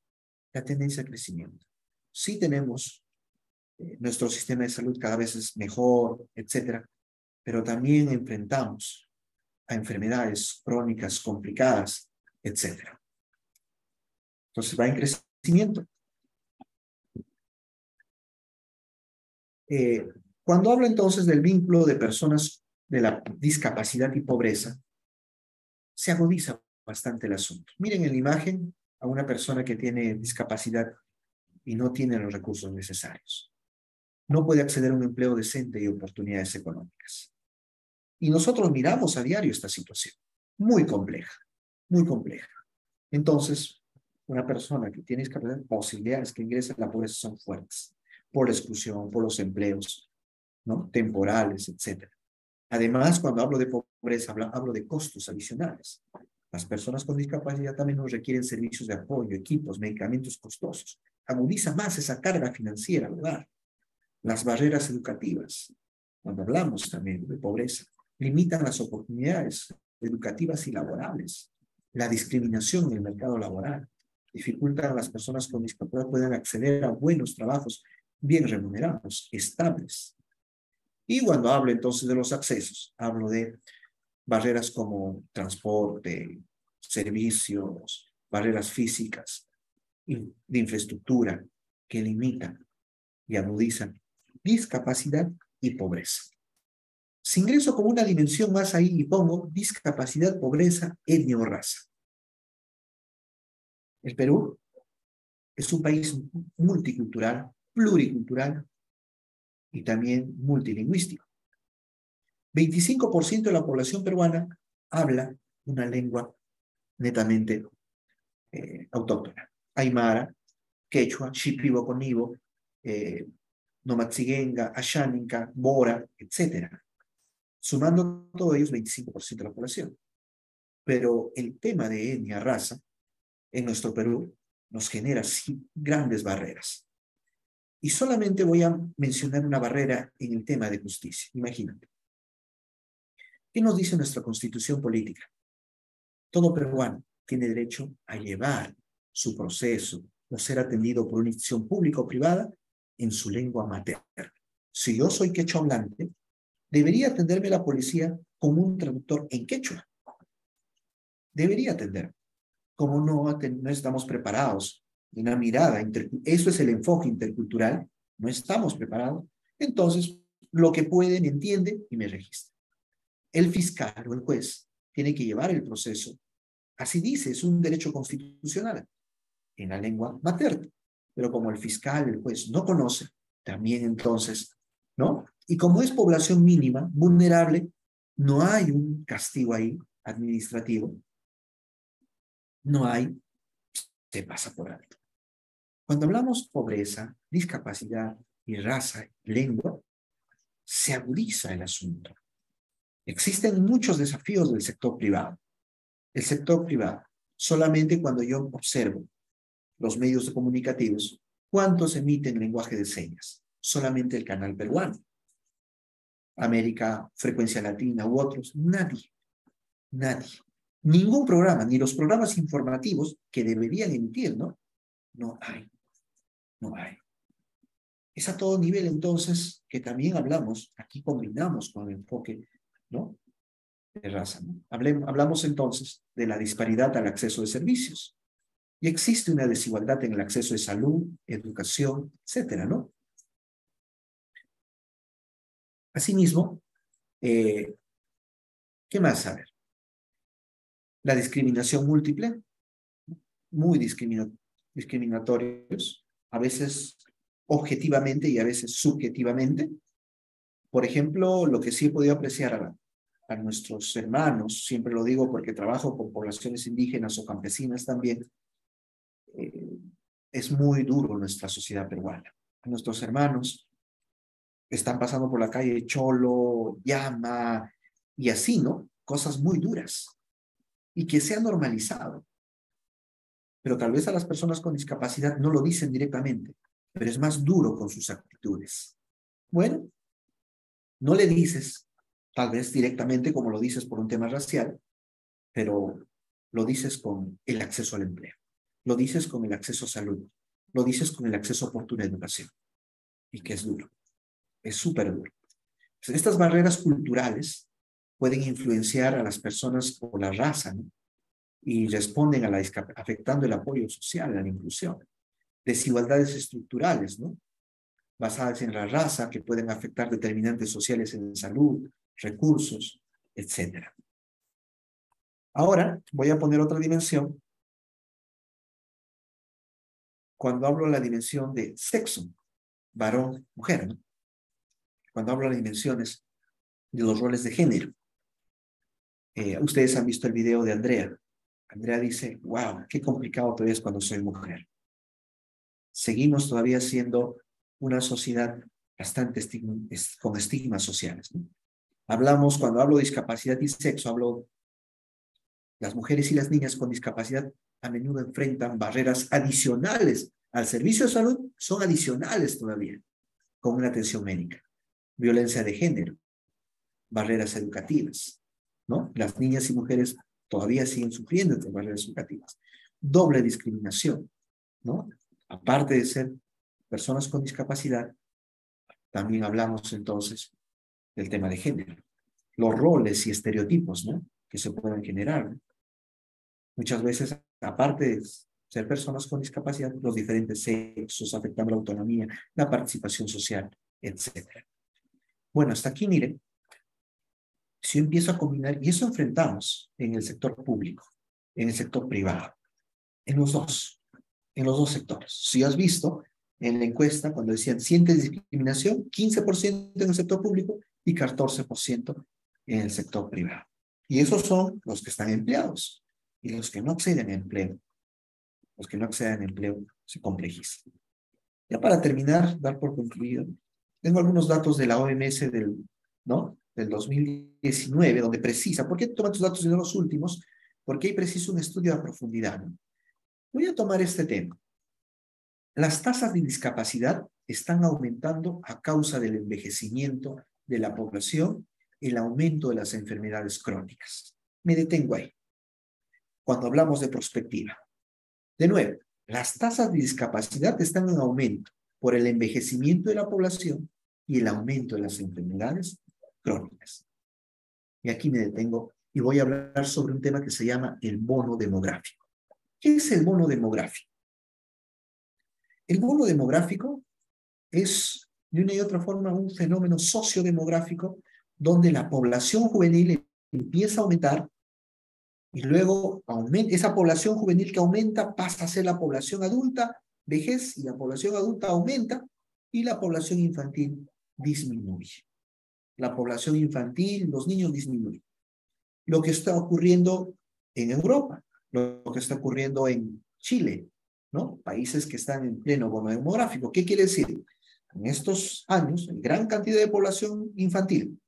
Speaker 2: La tendencia a crecimiento. Sí tenemos nuestro sistema de salud cada vez es mejor, etcétera, pero también enfrentamos a enfermedades crónicas complicadas, etcétera. Entonces va en crecimiento. Cuando hablo entonces del vínculo de personas de la discapacidad y pobreza, se agudiza bastante el asunto. Miren en la imagen a una persona que tiene discapacidad y no tiene los recursos necesarios. No puede acceder a un empleo decente y oportunidades económicas. Y nosotros miramos a diario esta situación, muy compleja, muy compleja. Entonces, una persona que tiene discapacidad, posibilidades que ingresa a la pobreza son fuertes, por la exclusión, por los empleos, ¿no? Temporales, etc. Además, cuando hablo de pobreza, hablo de costos adicionales. Las personas con discapacidad también nos requieren servicios de apoyo, equipos, medicamentos costosos. Agudiza más esa carga financiera, ¿verdad? Las barreras educativas, cuando hablamos también de pobreza, limitan las oportunidades educativas y laborales. La discriminación en el mercado laboral dificulta a las personas con discapacidad puedan acceder a buenos trabajos bien remunerados, estables. Y cuando hablo entonces de los accesos, hablo de barreras como transporte, servicios, barreras físicas, de infraestructura que limitan y agudizan discapacidad y pobreza. Si ingreso como una dimensión más ahí y pongo discapacidad, pobreza, etnia o raza. El Perú es un país multicultural, pluricultural y también multilingüístico. 25% de la población peruana habla una lengua netamente autóctona. Aymara, quechua, shipibo-conibo, nomatzigenga, asháninca, bora, etc. Sumando todos ellos, 25% de la población. Pero el tema de etnia, raza, en nuestro Perú, nos genera grandes barreras. Y solamente voy a mencionar una barrera en el tema de justicia. Imagínate. ¿Qué nos dice nuestra Constitución política? Todo peruano tiene derecho a llevar su proceso o ser atendido por una institución pública o privada en su lengua materna. Si yo soy quechua hablante, debería atenderme la policía como un traductor en quechua. Debería atenderme. Como no estamos preparados, una mirada, eso es el enfoque intercultural, no estamos preparados, entonces lo que puede me entiende y me registra. El fiscal o el juez tiene que llevar el proceso, así dice, es un derecho constitucional, en la lengua materna, pero como el fiscal, el juez no conoce, también entonces, ¿no? Y como es población mínima, vulnerable, no hay un castigo ahí administrativo, no hay, se pasa por alto. Cuando hablamos pobreza, discapacidad y raza, lengua, se agudiza el asunto. Existen muchos desafíos del sector privado. El sector privado, solamente cuando yo observo los medios comunicativos, ¿cuántos emiten lenguaje de señas? Solamente el canal peruano. América, Frecuencia Latina u otros, nadie. Nadie. Ningún programa, ni los programas informativos que deberían emitir, ¿no? No hay. No hay. Es a todo nivel, entonces, que también hablamos, aquí combinamos con el enfoque, ¿no? De raza, ¿no? Hablamos entonces de la disparidad al acceso de servicios. Y existe una desigualdad en el acceso de salud, educación, etcétera, ¿no? Asimismo, ¿qué más saber? La discriminación múltiple, muy discriminatorios, a veces objetivamente y a veces subjetivamente. Por ejemplo, lo que sí he podido apreciar a nuestros hermanos, siempre lo digo porque trabajo con poblaciones indígenas o campesinas también, es muy duro en nuestra sociedad peruana. Nuestros hermanos están pasando por la calle cholo, llama, y así, ¿no? Cosas muy duras. Y que se ha normalizado. Pero tal vez a las personas con discapacidad no lo dicen directamente, pero es más duro con sus actitudes. Bueno, no le dices, tal vez directamente como lo dices por un tema racial, pero lo dices con el acceso al empleo, lo dices con el acceso a salud, lo dices con el acceso a oportuna educación. Y que es duro, es súper duro. Estas barreras culturales pueden influenciar a las personas por la raza, ¿no? Y responden a afectando el apoyo social, a la inclusión. Desigualdades estructurales, ¿no? Basadas en la raza, que pueden afectar determinantes sociales en salud, recursos, etc. Ahora voy a poner otra dimensión. Cuando hablo de la dimensión de sexo, varón, mujer, ¿no? Cuando hablo de las dimensiones de los roles de género. Ustedes han visto el video de Andrea. Andrea dice, wow, qué complicado todavía es cuando soy mujer. Seguimos todavía siendo una sociedad bastante con estigmas sociales, ¿no? Cuando hablo de discapacidad y sexo, hablo las mujeres y las niñas con discapacidad a menudo enfrentan barreras adicionales al servicio de salud, son adicionales todavía, con una atención médica. Violencia de género, barreras educativas, ¿no? Las niñas y mujeres todavía siguen sufriendo estas barreras educativas. Doble discriminación, ¿no? Aparte de ser personas con discapacidad, también hablamos entonces del tema de género. Los roles y estereotipos, ¿no? Que se pueden generar, ¿no? Muchas veces, aparte de ser personas con discapacidad, los diferentes sexos afectando la autonomía, la participación social, etc. Bueno, hasta aquí, miren, si yo empiezo a combinar, y eso enfrentamos en el sector público, en el sector privado, en los dos sectores. Si has visto en la encuesta, cuando decían, ¿sientes discriminación? 15% en el sector público y 14% en el sector privado. Y esos son los que están empleados. Y los que no acceden a empleo, se complejizan. Ya para terminar, dar por concluido, tengo algunos datos de la OMS del 2019, donde precisa, ¿por qué toman estos datos y no los últimos? Porque ahí precisa un estudio a profundidad, ¿no? Voy a tomar este tema. Las tasas de discapacidad están aumentando a causa del envejecimiento de la población y el aumento de las enfermedades crónicas. Me detengo ahí. Cuando hablamos de prospectiva. De nuevo, las tasas de discapacidad están en aumento por el envejecimiento de la población y el aumento de las enfermedades crónicas. Y aquí me detengo y voy a hablar sobre un tema que se llama el bono demográfico. ¿Qué es el bono demográfico? El bono demográfico es, de una y otra forma, un fenómeno sociodemográfico donde la población juvenil empieza a aumentar y luego esa población juvenil que aumenta pasa a ser la población adulta, vejez, y la población adulta aumenta y la población infantil disminuye. La población infantil, los niños disminuyen. Lo que está ocurriendo en Europa, lo que está ocurriendo en Chile, ¿no? Países que están en pleno bono demográfico. ¿Qué quiere decir? En estos años, hay gran cantidad de población infantil.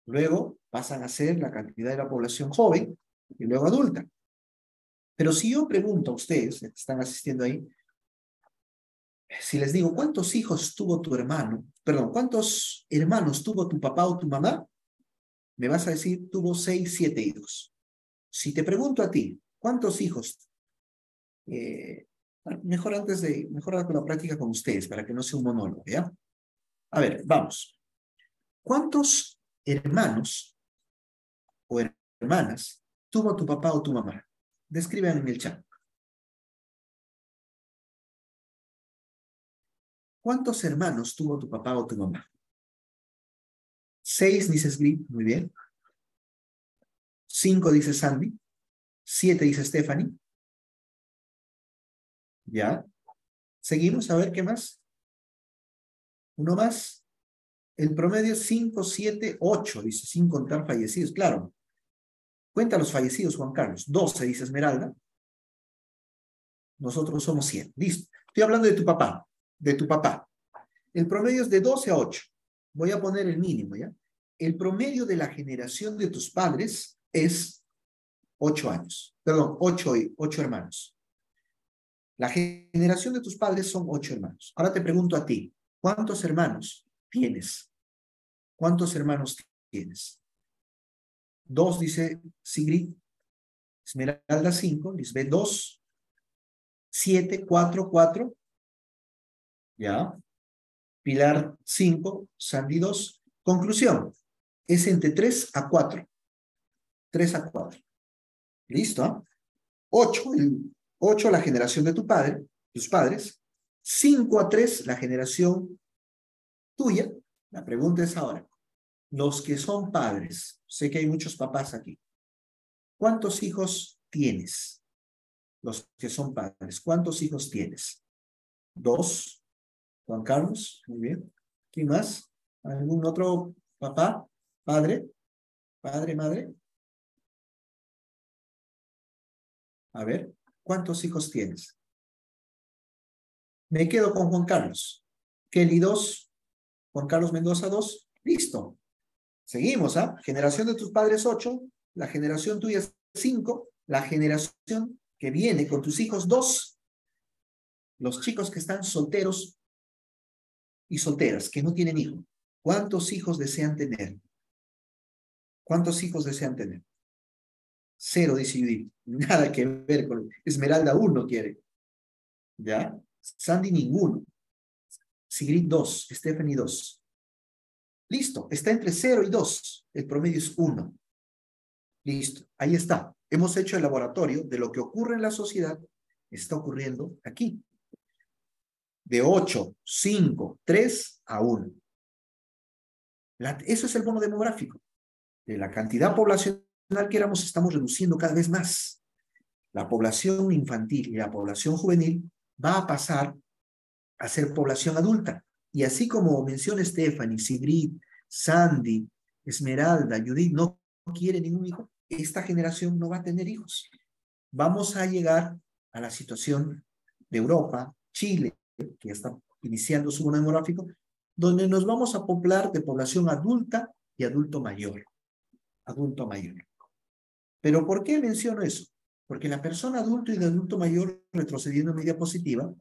Speaker 2: Luego pasan a ser la cantidad de la población joven y luego adulta. Pero si yo pregunto a ustedes, que están asistiendo ahí, si les digo, ¿cuántos hijos tuvo tu hermano? Perdón, ¿cuántos hermanos tuvo tu papá o tu mamá? Me vas a decir, tuvo 6, 7 hijos. Si te pregunto a ti, ¿cuántos hijos? Mejor con la práctica con ustedes, para que no sea un monólogo, ¿ya? A ver, vamos. ¿Cuántos hermanos o hermanas tuvo tu papá o tu mamá? Describan en el chat. ¿Cuántos hermanos tuvo tu papá o tu mamá? 6, dice Sgrid, muy bien. 5, dice Sandy. 7, dice Stephanie. ¿Ya? Seguimos, a ver, ¿qué más? Uno más. El promedio es 5, 7, 8, dice, sin contar fallecidos. Claro. Cuenta los fallecidos, Juan Carlos. 12, dice Esmeralda. Nosotros somos 100. Listo. Estoy hablando de tu papá, de tu papá. El promedio es de 12 a 8. Voy a poner el mínimo, ¿ya? El promedio de la generación de tus padres es 8 años. Perdón, 8 hermanos. La generación de tus padres son 8 hermanos. Ahora te pregunto a ti, ¿cuántos hermanos tienes? ¿Cuántos hermanos tienes? 2, dice Sigrid. Esmeralda, 5. Lisbeth, 2. 7, 4, 4. ¿Ya? Pilar, 5. Sandy, 2. Conclusión. Es entre 3 a 4. 3 a 4. ¿Listo? ¿Eh? 8 la generación de tus padres. 5 a 3 la generación tuya. La pregunta es ahora, los que son padres, sé que hay muchos papás aquí, ¿cuántos hijos tienes? Los que son padres, ¿cuántos hijos tienes? 2. Juan Carlos, muy bien. ¿Quién más? ¿Algún otro papá? ¿Padre? ¿Padre, madre? A ver, ¿cuántos hijos tienes? Me quedo con Juan Carlos. Kelly, 2. Juan Carlos Mendoza, 2. Listo. Seguimos, ¿ah? Generación de tus padres, 8. La generación tuya es 5. La generación que viene con tus hijos, 2. Los chicos que están solteros y solteras, que no tienen hijos. ¿Cuántos hijos desean tener? ¿Cuántos hijos desean tener? 0, dice Judith. Nada que ver con... Esmeralda, 1 quiere. ¿Ya? Sandy, ninguno. Sigrid, 2. Stephanie, 2. Listo. Está entre 0 y 2. El promedio es 1. Listo. Ahí está. Hemos hecho el laboratorio de lo que ocurre en la sociedad. Está ocurriendo aquí. De 8, 5, 3 a 1. Eso es el bono demográfico. De la cantidad poblacional que éramos, estamos reduciendo cada vez más. La población infantil y la población juvenil va a pasar a ser población adulta. Y así como menciona Stephanie, Sigrid, Sandy, Esmeralda, Judith, no quiere ningún hijo, esta generación no va a tener hijos. Vamos a llegar a la situación de Europa, Chile, que ya está iniciando su bono demográfico, donde nos vamos a poblar de población adulta y adulto mayor. Adulto mayor. ¿Pero por qué menciono eso? Porque la persona adulto y de adulto mayor, retrocediendo en mi diapositiva,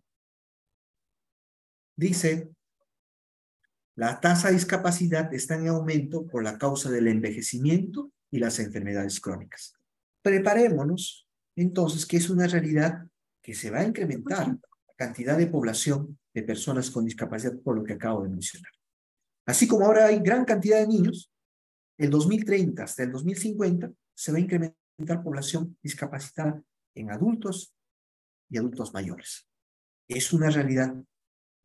Speaker 2: dice, la tasa de discapacidad está en aumento por la causa del envejecimiento y las enfermedades crónicas. Preparémonos, entonces, que es una realidad que se va a incrementar la cantidad de población de personas con discapacidad por lo que acabo de mencionar. Así como ahora hay gran cantidad de niños, el 2030 hasta el 2050 se va a incrementar población discapacitada en adultos y adultos mayores. Es una realidad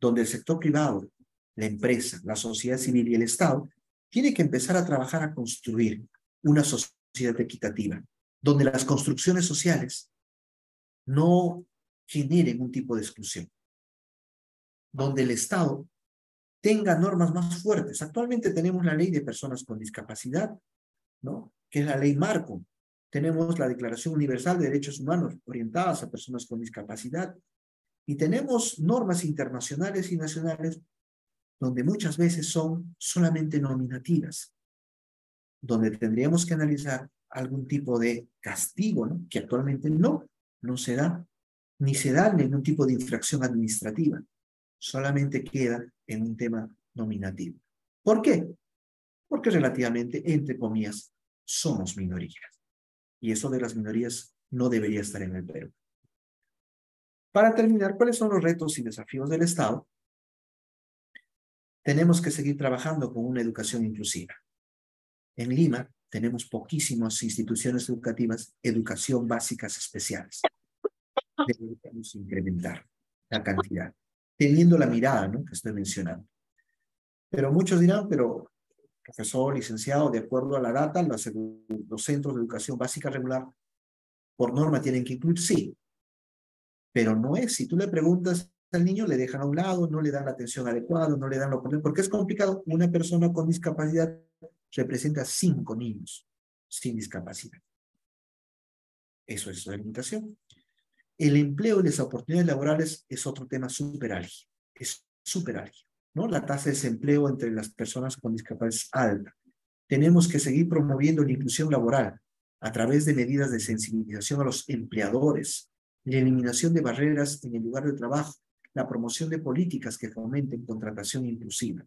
Speaker 2: donde el sector privado, la empresa, la sociedad civil y el Estado tiene que empezar a trabajar a construir una sociedad equitativa, donde las construcciones sociales no generen un tipo de exclusión, donde el Estado tenga normas más fuertes. Actualmente tenemos la ley de personas con discapacidad, ¿no? Que es la ley marco. Tenemos la Declaración Universal de Derechos Humanos orientadas a personas con discapacidad. Y tenemos normas internacionales y nacionales donde muchas veces son solamente nominativas, donde tendríamos que analizar algún tipo de castigo, ¿no? Que actualmente no se da, ni se da ningún tipo de infracción administrativa. Solamente queda en un tema nominativo. ¿Por qué? Porque relativamente, entre comillas, somos minorías. Y eso de las minorías no debería estar en el Perú. Para terminar, ¿cuáles son los retos y desafíos del Estado? Tenemos que seguir trabajando con una educación inclusiva. En Lima tenemos poquísimas instituciones educativas, educación básicas especiales. Debemos incrementar la cantidad, teniendo la mirada, ¿no?, que estoy mencionando. Pero muchos dirán, pero profesor, licenciado, de acuerdo a la data, los centros de educación básica regular, por norma tienen que incluir, sí. Pero no es, si tú le preguntas al niño, le dejan a un lado, no le dan la atención adecuada, no le dan la oportunidad, porque es complicado. Una persona con discapacidad representa 5 niños sin discapacidad. Eso es la limitación. El empleo y las oportunidades laborales es otro tema súper álgido. Es súper álgido, ¿no? La tasa de desempleo entre las personas con discapacidad es alta. Tenemos que seguir promoviendo la inclusión laboral a través de medidas de sensibilización a los empleadores, la eliminación de barreras en el lugar de trabajo, la promoción de políticas que fomenten contratación inclusiva.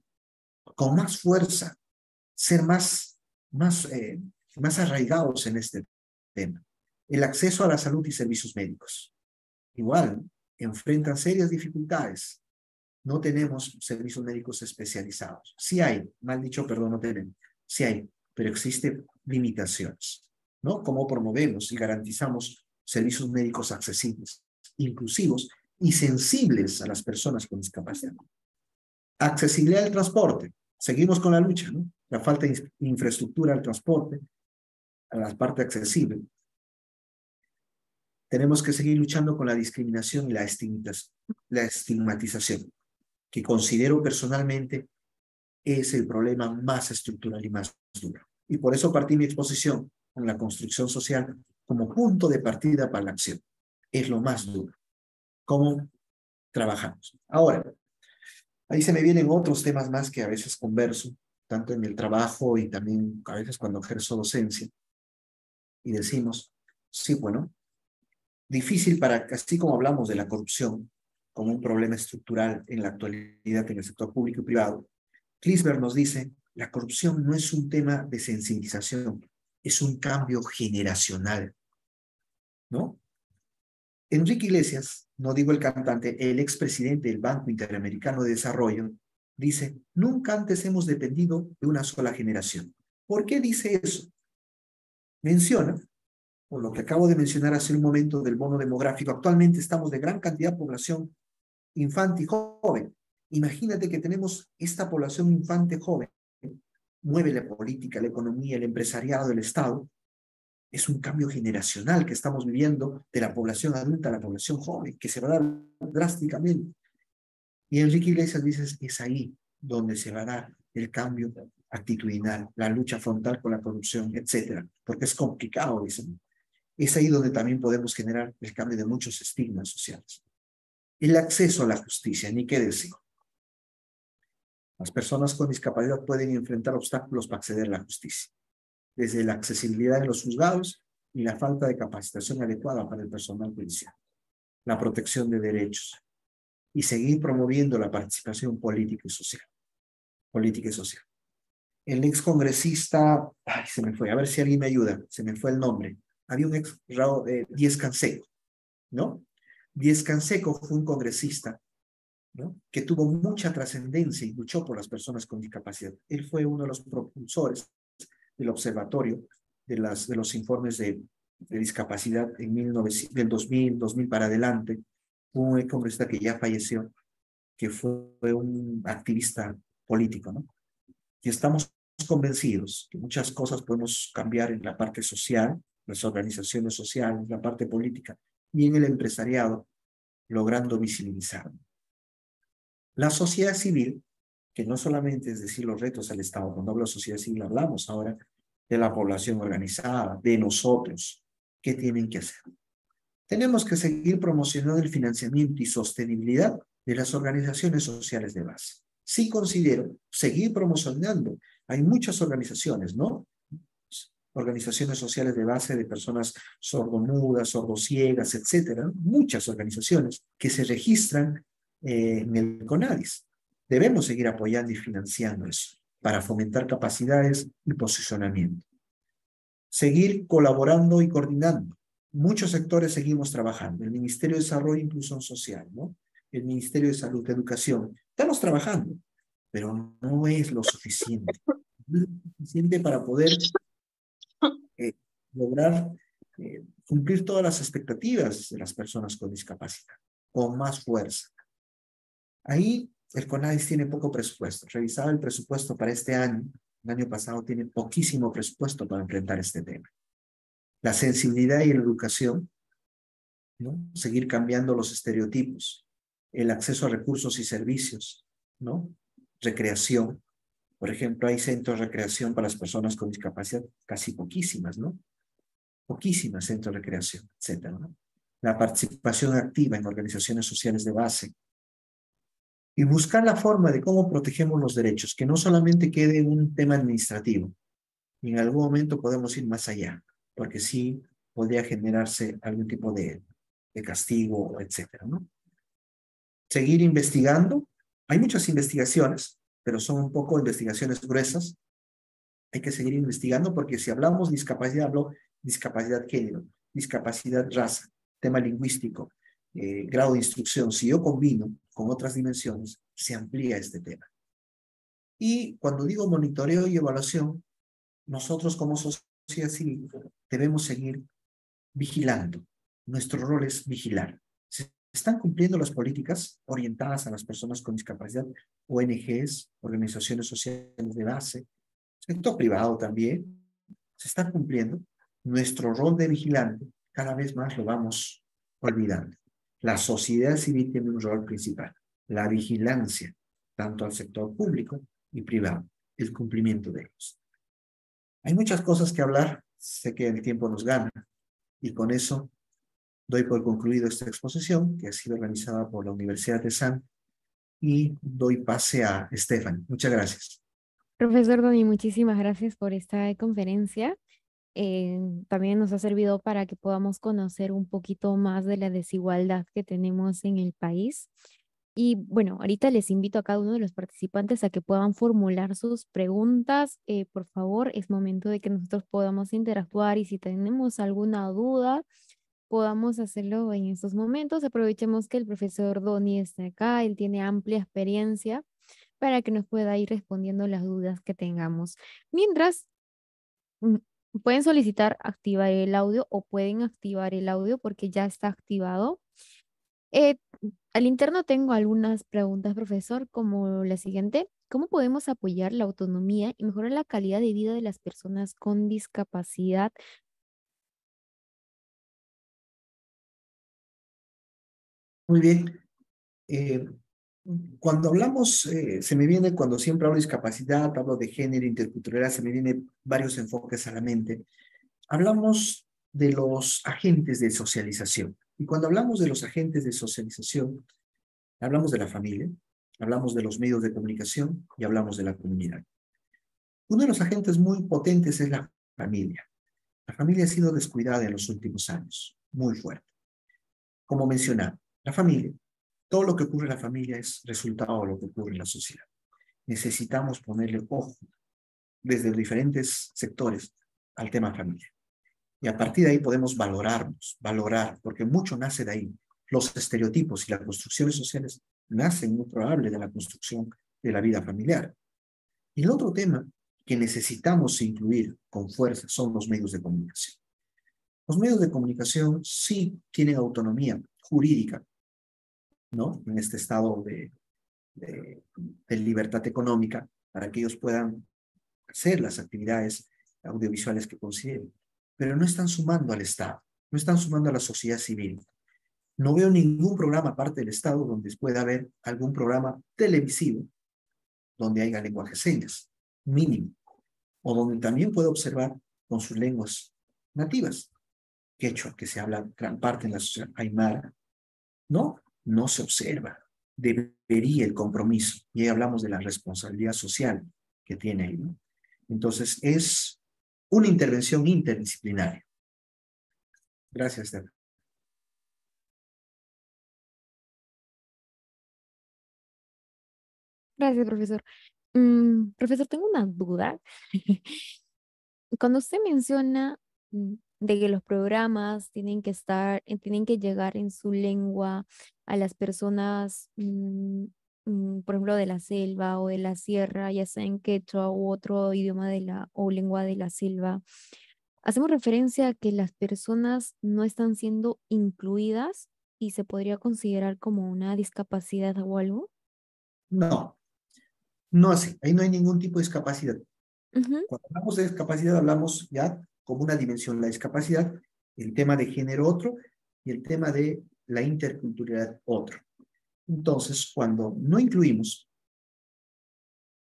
Speaker 2: Con más fuerza, ser más arraigados en este tema. El acceso a la salud y servicios médicos. Igual, enfrentan serias dificultades. No tenemos servicios médicos especializados. Sí hay, mal dicho, perdón, no tenemos. Sí hay, pero existen limitaciones, ¿no? ¿Cómo promovemos y garantizamos servicios médicos accesibles, inclusivos y sensibles a las personas con discapacidad? Accesibilidad al transporte. Seguimos con la lucha, ¿no? La falta de infraestructura al transporte, a la parte accesible. Tenemos que seguir luchando con la discriminación y la estigmatización, que considero personalmente es el problema más estructural y más duro. Y por eso partí mi exposición con la construcción social como punto de partida para la acción. Es lo más duro. ¿Cómo trabajamos? Ahora, ahí se me vienen otros temas más que a veces converso, tanto en el trabajo y también a veces cuando ejerzo docencia. Y decimos, sí, bueno, difícil así como hablamos de la corrupción como un problema estructural en la actualidad en el sector público y privado, Klisberg nos dice, la corrupción no es un tema de sensibilización, es un cambio generacional, ¿no? Enrique Iglesias, no digo el cantante, el expresidente del Banco Interamericano de Desarrollo, dice, nunca antes hemos dependido de una sola generación. ¿Por qué dice eso? Menciona, por lo que acabo de mencionar hace un momento del bono demográfico, actualmente estamos de gran cantidad de población infante y joven. Imagínate que tenemos esta población infante joven, mueve la política, la economía, el empresariado, el Estado. Es un cambio generacional que estamos viviendo de la población adulta a la población joven, que se va a dar drásticamente. Y Enrique Iglesias dice, es ahí donde se va a dar el cambio actitudinal, la lucha frontal con la corrupción, etcétera, porque es complicado, dicen. Es ahí donde también podemos generar el cambio de muchos estigmas sociales. El acceso a la justicia, ni qué decir. Las personas con discapacidad pueden enfrentar obstáculos para acceder a la justicia, desde la accesibilidad en los juzgados y la falta de capacitación adecuada para el personal policial, la protección de derechos y seguir promoviendo la participación política y social. Política y social. El ex congresista, se me fue, a ver si alguien me ayuda, se me fue el nombre. Había un ex, Díez Canseco, ¿no? Díez Canseco fue un congresista, ¿no? Que tuvo mucha trascendencia y luchó por las personas con discapacidad. Él fue uno de los propulsores del observatorio de los informes de discapacidad en del 2000 para adelante. Un congresista que ya falleció, que fue un activista político, ¿no? Y estamos convencidos que muchas cosas podemos cambiar en la parte social, las organizaciones sociales, la parte política y en el empresariado, logrando visibilizar. La sociedad civil, que no solamente es decir los retos al Estado, cuando hablo de sociedad civil hablamos ahora de la población organizada, de nosotros, ¿qué tienen que hacer? Tenemos que seguir promocionando el financiamiento y sostenibilidad de las organizaciones sociales de base. Sí considero seguir promocionando. Hay muchas organizaciones, ¿no? Organizaciones sociales de base de personas sordomudas, sordociegas, etcétera. Muchas organizaciones que se registran en el CONADIS. Debemos seguir apoyando y financiando eso para fomentar capacidades y posicionamiento. Seguir colaborando y coordinando. Muchos sectores seguimos trabajando. El Ministerio de Desarrollo e Inclusión Social, ¿no? El Ministerio de Salud, Educación. Estamos trabajando, pero no es lo suficiente. No es lo suficiente para poder lograr cumplir todas las expectativas de las personas con discapacidad, con más fuerza. Ahí el CONADIS tiene poco presupuesto. Revisaba el presupuesto para este año. El año pasado tiene poquísimo presupuesto para enfrentar este tema. La sensibilidad y la educación, ¿no? Seguir cambiando los estereotipos, el acceso a recursos y servicios, ¿no? Recreación. Por ejemplo, hay centros de recreación para las personas con discapacidad, casi poquísimas, ¿no? Poquísimas centros de recreación, etcétera, ¿no? la participación activa en organizaciones sociales de base y buscar la forma de cómo protegemos los derechos, que no solamente quede un tema administrativo. Y en algún momento podemos ir más allá, porque sí podría generarse algún tipo de castigo, etcétera, ¿no? Seguir investigando. Hay muchas investigaciones, pero son un poco investigaciones gruesas. Hay que seguir investigando porque si hablamos de discapacidad, hablo discapacidad género, discapacidad raza, tema lingüístico, grado de instrucción. Si yo combino con otras dimensiones, se amplía este tema. Y cuando digo monitoreo y evaluación, nosotros como sociedad civil debemos seguir vigilando. Nuestro rol es vigilar. ¿Se están cumpliendo las políticas orientadas a las personas con discapacidad? ONGs, organizaciones sociales de base, sector privado también, se está cumpliendo. Nuestro rol de vigilante cada vez más lo vamos olvidando. La sociedad civil tiene un rol principal, la vigilancia, tanto al sector público y privado, el cumplimiento de ellos. Hay muchas cosas que hablar, sé que el tiempo nos gana, y con eso doy por concluido esta exposición que ha sido organizada por la Universidad de San y doy pase a Estefan. Muchas gracias.
Speaker 1: Profesor Doni, muchísimas gracias por esta conferencia. También nos ha servido para que podamos conocer un poquito más de la desigualdad que tenemos en el país. Y bueno, ahorita les invito a cada uno de los participantes a que puedan formular sus preguntas. Por favor, es momento de que nosotros podamos interactuar y si tenemos alguna duda, podamos hacerlo en estos momentos. Aprovechemos que el profesor Doni está acá, él tiene amplia experiencia para que nos pueda ir respondiendo las dudas que tengamos. Mientras, mm, pueden solicitar activar el audio o pueden activar el audio porque ya está activado. Eh, Al interno tengo algunas preguntas, profesor, como la siguiente. ¿Cómo podemos apoyar la autonomía y mejorar la calidad de vida de las personas con discapacidad?
Speaker 2: Muy bien. Cuando hablamos, se me viene, cuando siempre hablo de discapacidad, hablo de género, interculturalidad, se me vienen varios enfoques a la mente. Hablamos de los agentes de socialización. Y cuando hablamos de los agentes de socialización, hablamos de la familia, hablamos de los medios de comunicación y hablamos de la comunidad. Uno de los agentes muy potentes es la familia. La familia ha sido descuidada en los últimos años, muy fuerte. Como mencionaba, la familia, todo lo que ocurre en la familia es resultado de lo que ocurre en la sociedad. Necesitamos ponerle ojo desde los diferentes sectores al tema familia. Y a partir de ahí podemos valorar, porque mucho nace de ahí. Los estereotipos y las construcciones sociales nacen muy probable de la construcción de la vida familiar. Y el otro tema que necesitamos incluir con fuerza son los medios de comunicación. Los medios de comunicación sí tienen autonomía jurídica, ¿no? En este estado de libertad económica para que ellos puedan hacer las actividades audiovisuales que consideren, pero no están sumando al Estado, no están sumando a la sociedad civil. No veo ningún programa aparte del Estado donde pueda haber algún programa televisivo donde haya lenguaje de señas, mínimo, o donde también pueda observar con sus lenguas nativas, quechua, que se habla gran parte en la sociedad aymara. No se observa. Debería el compromiso. Y ahí hablamos de la responsabilidad social que tiene ahí, ¿no? Entonces, es una intervención interdisciplinaria. Gracias, Débora.
Speaker 1: Gracias, profesor. Profesor, tengo una duda. Cuando usted menciona de que los programas tienen que estar, tienen que llegar en su lengua a las personas, por ejemplo, de la selva o de la sierra, ya sea en quechua u otro idioma de la o lengua de la selva, hacemos referencia a que las personas no están siendo incluidas y se podría considerar como una discapacidad o algo.
Speaker 2: No así. Ahí no hay ningún tipo de discapacidad.
Speaker 1: Ujú.
Speaker 2: Cuando hablamos de discapacidad, hablamos ya como una dimensión, la discapacidad, el tema de género otro y el tema de la interculturalidad otro. Entonces, cuando no incluimos,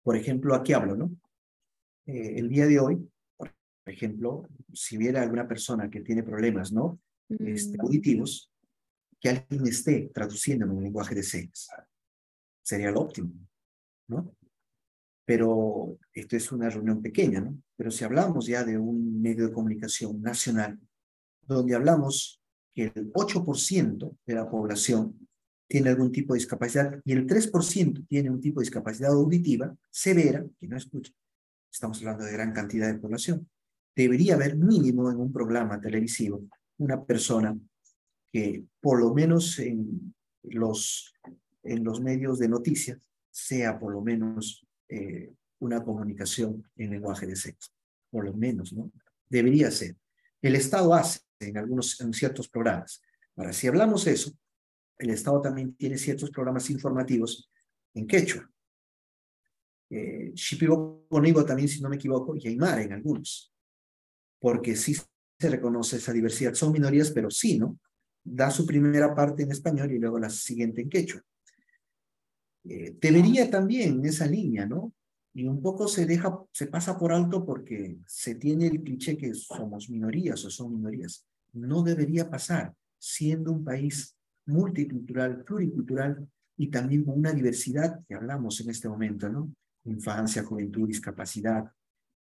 Speaker 2: por ejemplo, aquí hablo, ¿no? El día de hoy, por ejemplo, si hubiera alguna persona que tiene problemas, ¿no?
Speaker 1: Mm,
Speaker 2: Auditivos, que alguien esté traduciendo en un lenguaje de señas. Sería lo óptimo, ¿no? Pero esto es una reunión pequeña, ¿no? Pero si hablamos ya de un medio de comunicación nacional, donde hablamos que el 8% de la población tiene algún tipo de discapacidad y el 3% tiene un tipo de discapacidad auditiva severa, que no escucha, estamos hablando de gran cantidad de población, debería haber mínimo en un programa televisivo una persona que por lo menos los, en los medios de noticias sea por lo menos una comunicación en lenguaje de señas, por lo menos, ¿no? Debería ser. El Estado hace en ciertos programas. Ahora, si hablamos eso, el Estado también tiene ciertos programas informativos en quechua. Shipibo también, si no me equivoco, y Aymara en algunos, porque sí se reconoce esa diversidad. Son minorías, pero sí, ¿no? Da su primera parte en español y luego la siguiente en quechua. Debería también en esa línea, ¿no? Y un poco se pasa por alto porque se tiene el cliché que somos minorías o son minorías. No debería pasar, siendo un país multicultural, pluricultural y también con una diversidad que hablamos en este momento, ¿no? Infancia, juventud, discapacidad,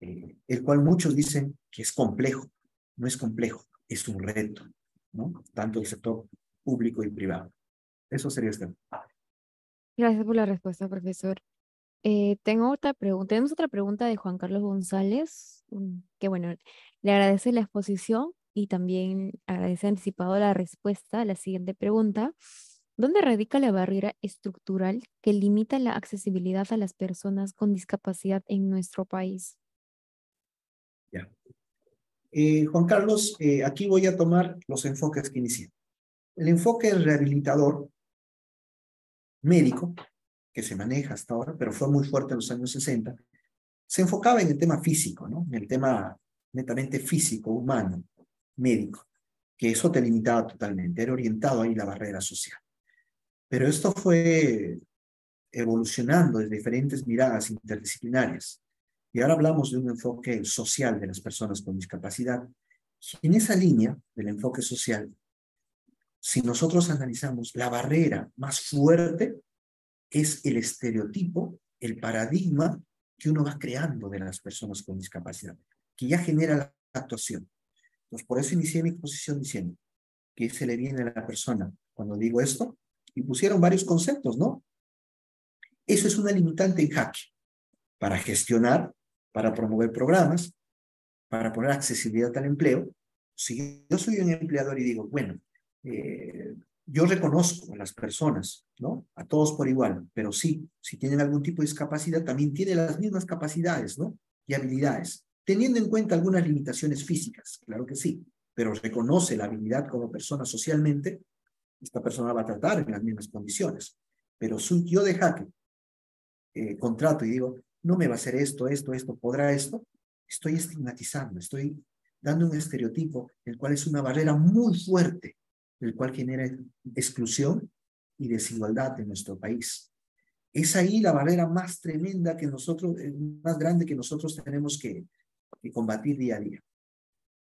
Speaker 2: el cual muchos dicen que es complejo. No es complejo, es un reto, ¿no? Tanto el sector público y privado. Eso sería este.
Speaker 1: Gracias por la respuesta, profesor. Tenemos otra pregunta de Juan Carlos González, que bueno, le agradece la exposición y también agradece anticipado la respuesta a la siguiente pregunta. ¿Dónde radica la barrera estructural que limita la accesibilidad a las personas con discapacidad en nuestro país?
Speaker 2: Ya. Juan Carlos, aquí voy a tomar los enfoques que inicié. El enfoque rehabilitador médico, que se maneja hasta ahora, pero fue muy fuerte en los años 60, se enfocaba en el tema físico, ¿no? En el tema netamente físico, humano, médico, que eso te limitaba totalmente, era orientado ahí la barrera social. Pero esto fue evolucionando desde diferentes miradas interdisciplinarias. Y ahora hablamos de un enfoque social de las personas con discapacidad. Y en esa línea del enfoque social, si nosotros analizamos, la barrera más fuerte es el estereotipo, el paradigma que uno va creando de las personas con discapacidad, que ya genera la actuación. Entonces, por eso inicié mi exposición diciendo que se le viene a la persona cuando digo esto, y pusieron varios conceptos, ¿no? Eso es una limitante en jaque para gestionar, para promover programas, para poner accesibilidad al empleo. Si yo soy un empleador y digo, bueno, yo reconozco a las personas, ¿no? A todos por igual, pero sí, si tienen algún tipo de discapacidad, también tienen las mismas capacidades, ¿no? Y habilidades, teniendo en cuenta algunas limitaciones físicas, claro que sí, pero reconoce la habilidad como persona socialmente, esta persona va a tratar en las mismas condiciones. Pero si yo de jaque contrato y digo, no me va a hacer esto, podrá esto, estoy estigmatizando, estoy dando un estereotipo, el cual es una barrera muy fuerte, el cual genera exclusión y desigualdad en nuestro país. Es ahí la barrera más tremenda que nosotros, más grande que nosotros tenemos que combatir día a día.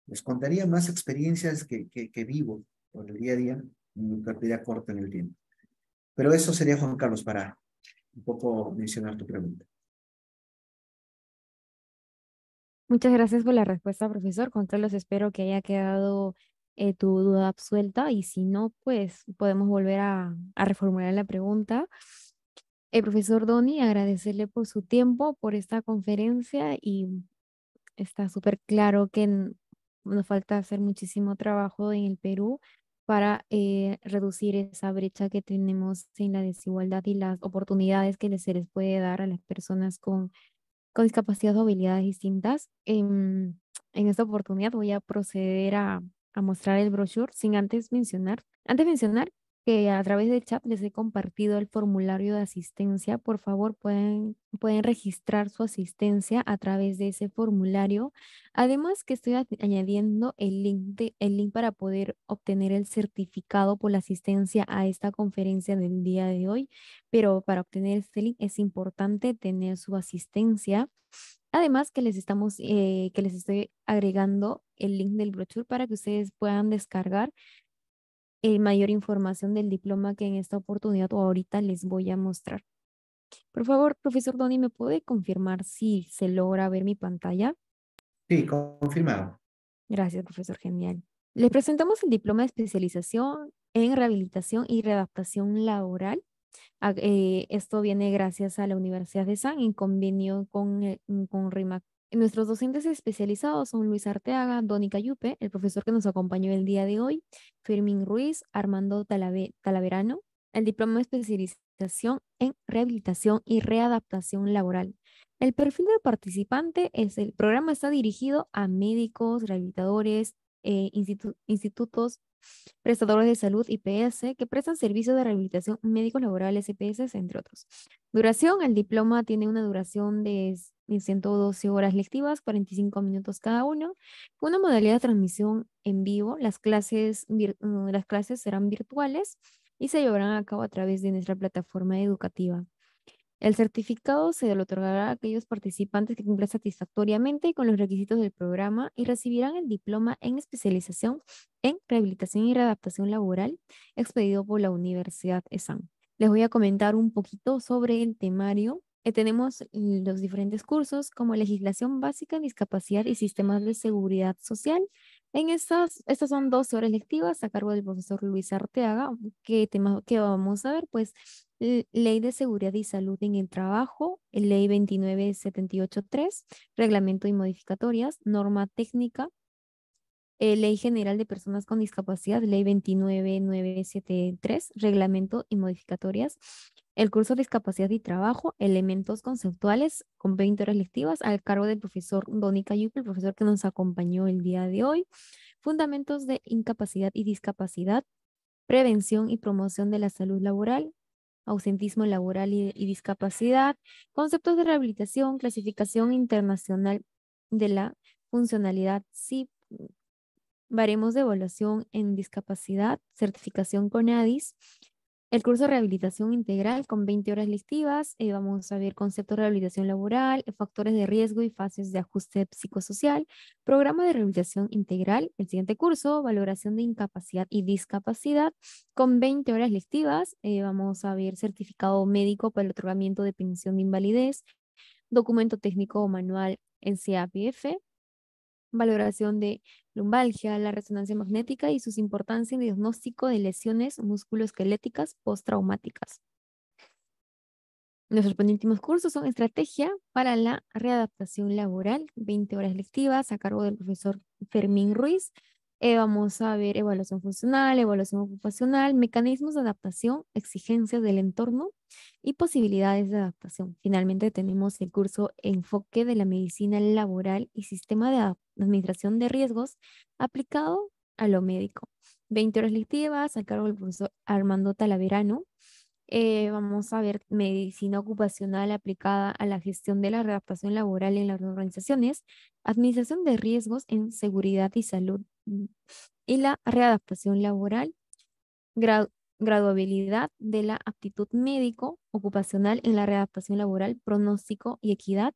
Speaker 2: Les contaría más experiencias que vivo por el día a día, me perdería corto en el tiempo. Pero eso sería, Juan Carlos, para un poco mencionar tu pregunta.
Speaker 1: Muchas gracias por la respuesta, profesor. Juan Carlos, espero que haya quedado tu duda absuelta y si no, pues podemos volver a reformular la pregunta. Profesor Doni, agradecerle por su tiempo, por esta conferencia y está súper claro que nos falta hacer muchísimo trabajo en el Perú para reducir esa brecha que tenemos en la desigualdad y las oportunidades que se les puede dar a las personas con discapacidad o habilidades distintas. En esta oportunidad voy a proceder a mostrar el brochure sin antes mencionar que a través del chat les he compartido el formulario de asistencia. Por favor, pueden registrar su asistencia a través de ese formulario. Además que estoy añadiendo el link para poder obtener el certificado por la asistencia a esta conferencia del día de hoy, pero para obtener este link es importante tener su asistencia. Además que les estoy agregando el link del brochure para que ustedes puedan descargar mayor información del diploma que en esta oportunidad o ahorita les voy a mostrar. Por favor, profesor Doni, ¿me puede confirmar si se logra ver mi pantalla?
Speaker 2: Sí, confirmado.
Speaker 1: Gracias, profesor. Genial. Le presentamos el diploma de especialización en rehabilitación y readaptación laboral. Esto viene gracias a la Universidad de San en convenio con RIMAC. Nuestros docentes especializados son Luis Arteaga, Doni Cayupe, el profesor que nos acompañó el día de hoy, Fermín Ruiz, Armando Talaverano, el diploma de especialización en rehabilitación y readaptación laboral. El perfil del participante el programa está dirigido a médicos, rehabilitadores, institutos, prestadores de salud IPS que prestan servicios de rehabilitación médicos laborales EPS, entre otros. Duración, el diploma tiene una duración de 112 horas lectivas, 45 minutos cada uno, una modalidad de transmisión en vivo. Las clases serán virtuales y se llevarán a cabo a través de nuestra plataforma educativa. El certificado se le otorgará a aquellos participantes que cumplan satisfactoriamente con los requisitos del programa y recibirán el diploma en especialización en rehabilitación y readaptación laboral expedido por la Universidad ESAN. Les voy a comentar un poquito sobre el temario. Tenemos los diferentes cursos como legislación básica en discapacidad y sistemas de seguridad social. Estas son 12 horas lectivas a cargo del profesor Luis Arteaga. ¿Qué tema que vamos a ver? Pues Ley de Seguridad y Salud en el Trabajo, Ley 29783, Reglamento y modificatorias, Norma Técnica, Ley General de Personas con Discapacidad, Ley 29973, Reglamento y modificatorias, el curso de Discapacidad y Trabajo, Elementos Conceptuales, con 20 horas lectivas, al cargo del profesor Doni Cayupe, el profesor que nos acompañó el día de hoy, Fundamentos de Incapacidad y Discapacidad, Prevención y Promoción de la Salud Laboral, ausentismo laboral y discapacidad, conceptos de rehabilitación, clasificación internacional de la funcionalidad, sí, baremos de evaluación en discapacidad, certificación con ADIS, el curso de rehabilitación integral con 20 horas lectivas. Vamos a ver conceptos de rehabilitación laboral, factores de riesgo y fases de ajuste psicosocial, programa de rehabilitación integral, el siguiente curso, valoración de incapacidad y discapacidad con 20 horas lectivas. Vamos a ver certificado médico para el otorgamiento de pensión de invalidez, documento técnico o manual en CAPF, valoración de lumbalgia, la resonancia magnética y sus importancias en diagnóstico de lesiones musculoesqueléticas postraumáticas. Nuestros penúltimos cursos son Estrategia para la Readaptación Laboral, 20 horas lectivas a cargo del profesor Fermín Ruiz. Vamos a ver evaluación funcional, evaluación ocupacional, mecanismos de adaptación, exigencias del entorno y posibilidades de adaptación. Finalmente tenemos el curso Enfoque de la Medicina Laboral y Sistema de Administración de Riesgos aplicado a lo médico. 20 horas lectivas a cargo del profesor Armando Talaverano. Vamos a ver medicina ocupacional aplicada a la gestión de la readaptación laboral en las organizaciones, administración de riesgos en seguridad y salud y la readaptación laboral, graduabilidad de la aptitud médico ocupacional en la readaptación laboral, pronóstico y equidad,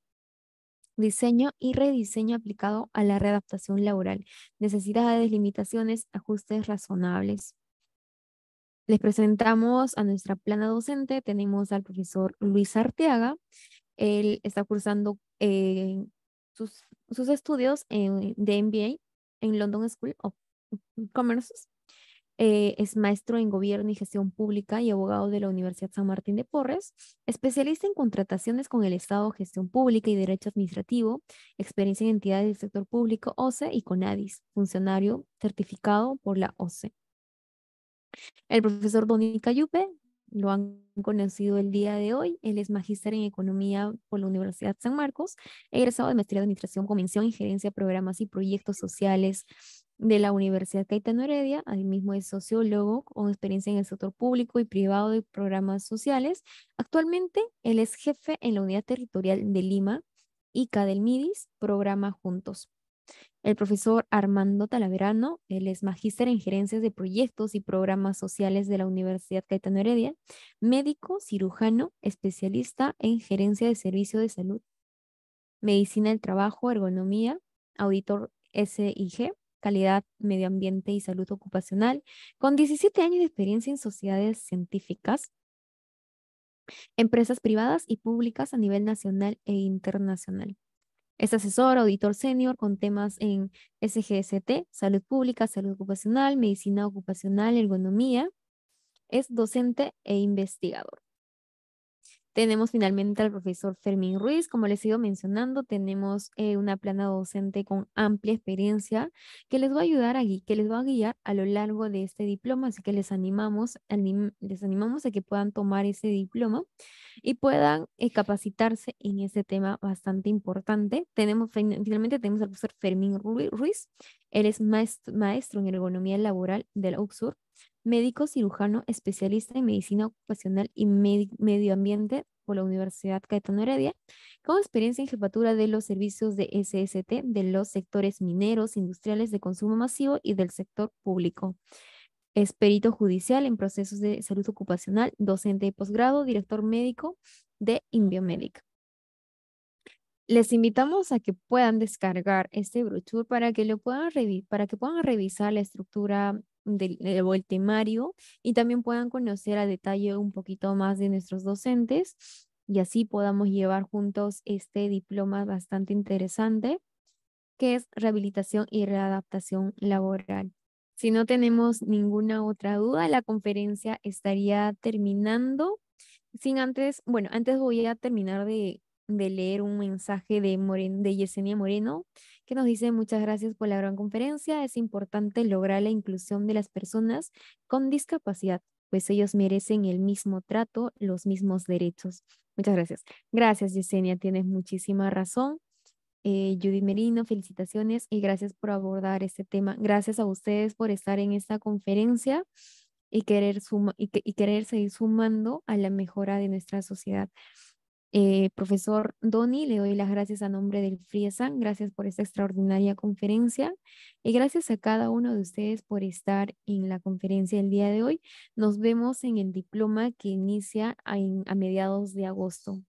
Speaker 1: diseño y rediseño aplicado a la readaptación laboral, necesidades, limitaciones, ajustes razonables. Les presentamos a nuestra plana docente. Tenemos al profesor Luis Arteaga. Él está cursando sus estudios de MBA en London School of Commerce. Es maestro en Gobierno y Gestión Pública y abogado de la Universidad San Martín de Porres, especialista en contrataciones con el Estado, gestión pública y derecho administrativo, experiencia en entidades del sector público, OCE y CONADIS, funcionario certificado por la OCE. El profesor Doni Cayupe, lo han conocido el día de hoy. Él es magíster en Economía por la Universidad San Marcos, egresado de Maestría de Administración, Convención y Gerencia de Programas y Proyectos Sociales de la Universidad Cayetano Heredia. Asimismo es sociólogo con experiencia en el sector público y privado de programas sociales. Actualmente él es jefe en la Unidad Territorial de Lima, ICA del MIDIS, programa Juntos. El profesor Armando Talaverano, él es magíster en gerencias de proyectos y programas sociales de la Universidad Cayetano Heredia, médico, cirujano, especialista en gerencia de servicio de salud, medicina del trabajo, ergonomía, auditor SIG, calidad, medio ambiente y salud ocupacional, con 17 años de experiencia en sociedades científicas, empresas privadas y públicas a nivel nacional e internacional. Es asesor, auditor senior con temas en SGST, salud pública, salud ocupacional, medicina ocupacional, ergonomía. Es docente e investigador. Tenemos finalmente al profesor Fermín Ruiz. Como les sigo mencionando, tenemos una plana docente con amplia experiencia que les va a ayudar que les va a guiar a lo largo de este diploma. Así que les animamos a que puedan tomar ese diploma y puedan capacitarse en ese tema bastante importante. Finalmente tenemos al profesor Fermín Ruiz. Él es maestro en ergonomía laboral de la UCSUR, médico cirujano especialista en medicina ocupacional y medio ambiente por la Universidad Cayetano Heredia, con experiencia en jefatura de los servicios de SST de los sectores mineros, industriales, de consumo masivo y del sector público. Es perito judicial en procesos de salud ocupacional, docente de posgrado, director médico de Inbiomedic. Les invitamos a que puedan descargar este brochure para que lo puedan para que puedan revisar la estructura o el temario y también puedan conocer a detalle un poquito más de nuestros docentes y así podamos llevar juntos este diploma bastante interesante que es rehabilitación y readaptación laboral. Si no tenemos ninguna otra duda, la conferencia estaría terminando. Antes voy a terminar de leer un mensaje de Yesenia Moreno, que nos dice: muchas gracias por la gran conferencia. Es importante lograr la inclusión de las personas con discapacidad, pues ellos merecen el mismo trato, los mismos derechos. Muchas gracias. Gracias, Yesenia, tienes muchísima razón. Judy Merino, felicitaciones y gracias por abordar este tema. Gracias a ustedes por estar en esta conferencia y querer seguir sumando a la mejora de nuestra sociedad. Profesor Doni, le doy las gracias a nombre del FRIESAN. Gracias por esta extraordinaria conferencia y gracias a cada uno de ustedes por estar en la conferencia el día de hoy. Nos vemos en el diploma que inicia a mediados de agosto.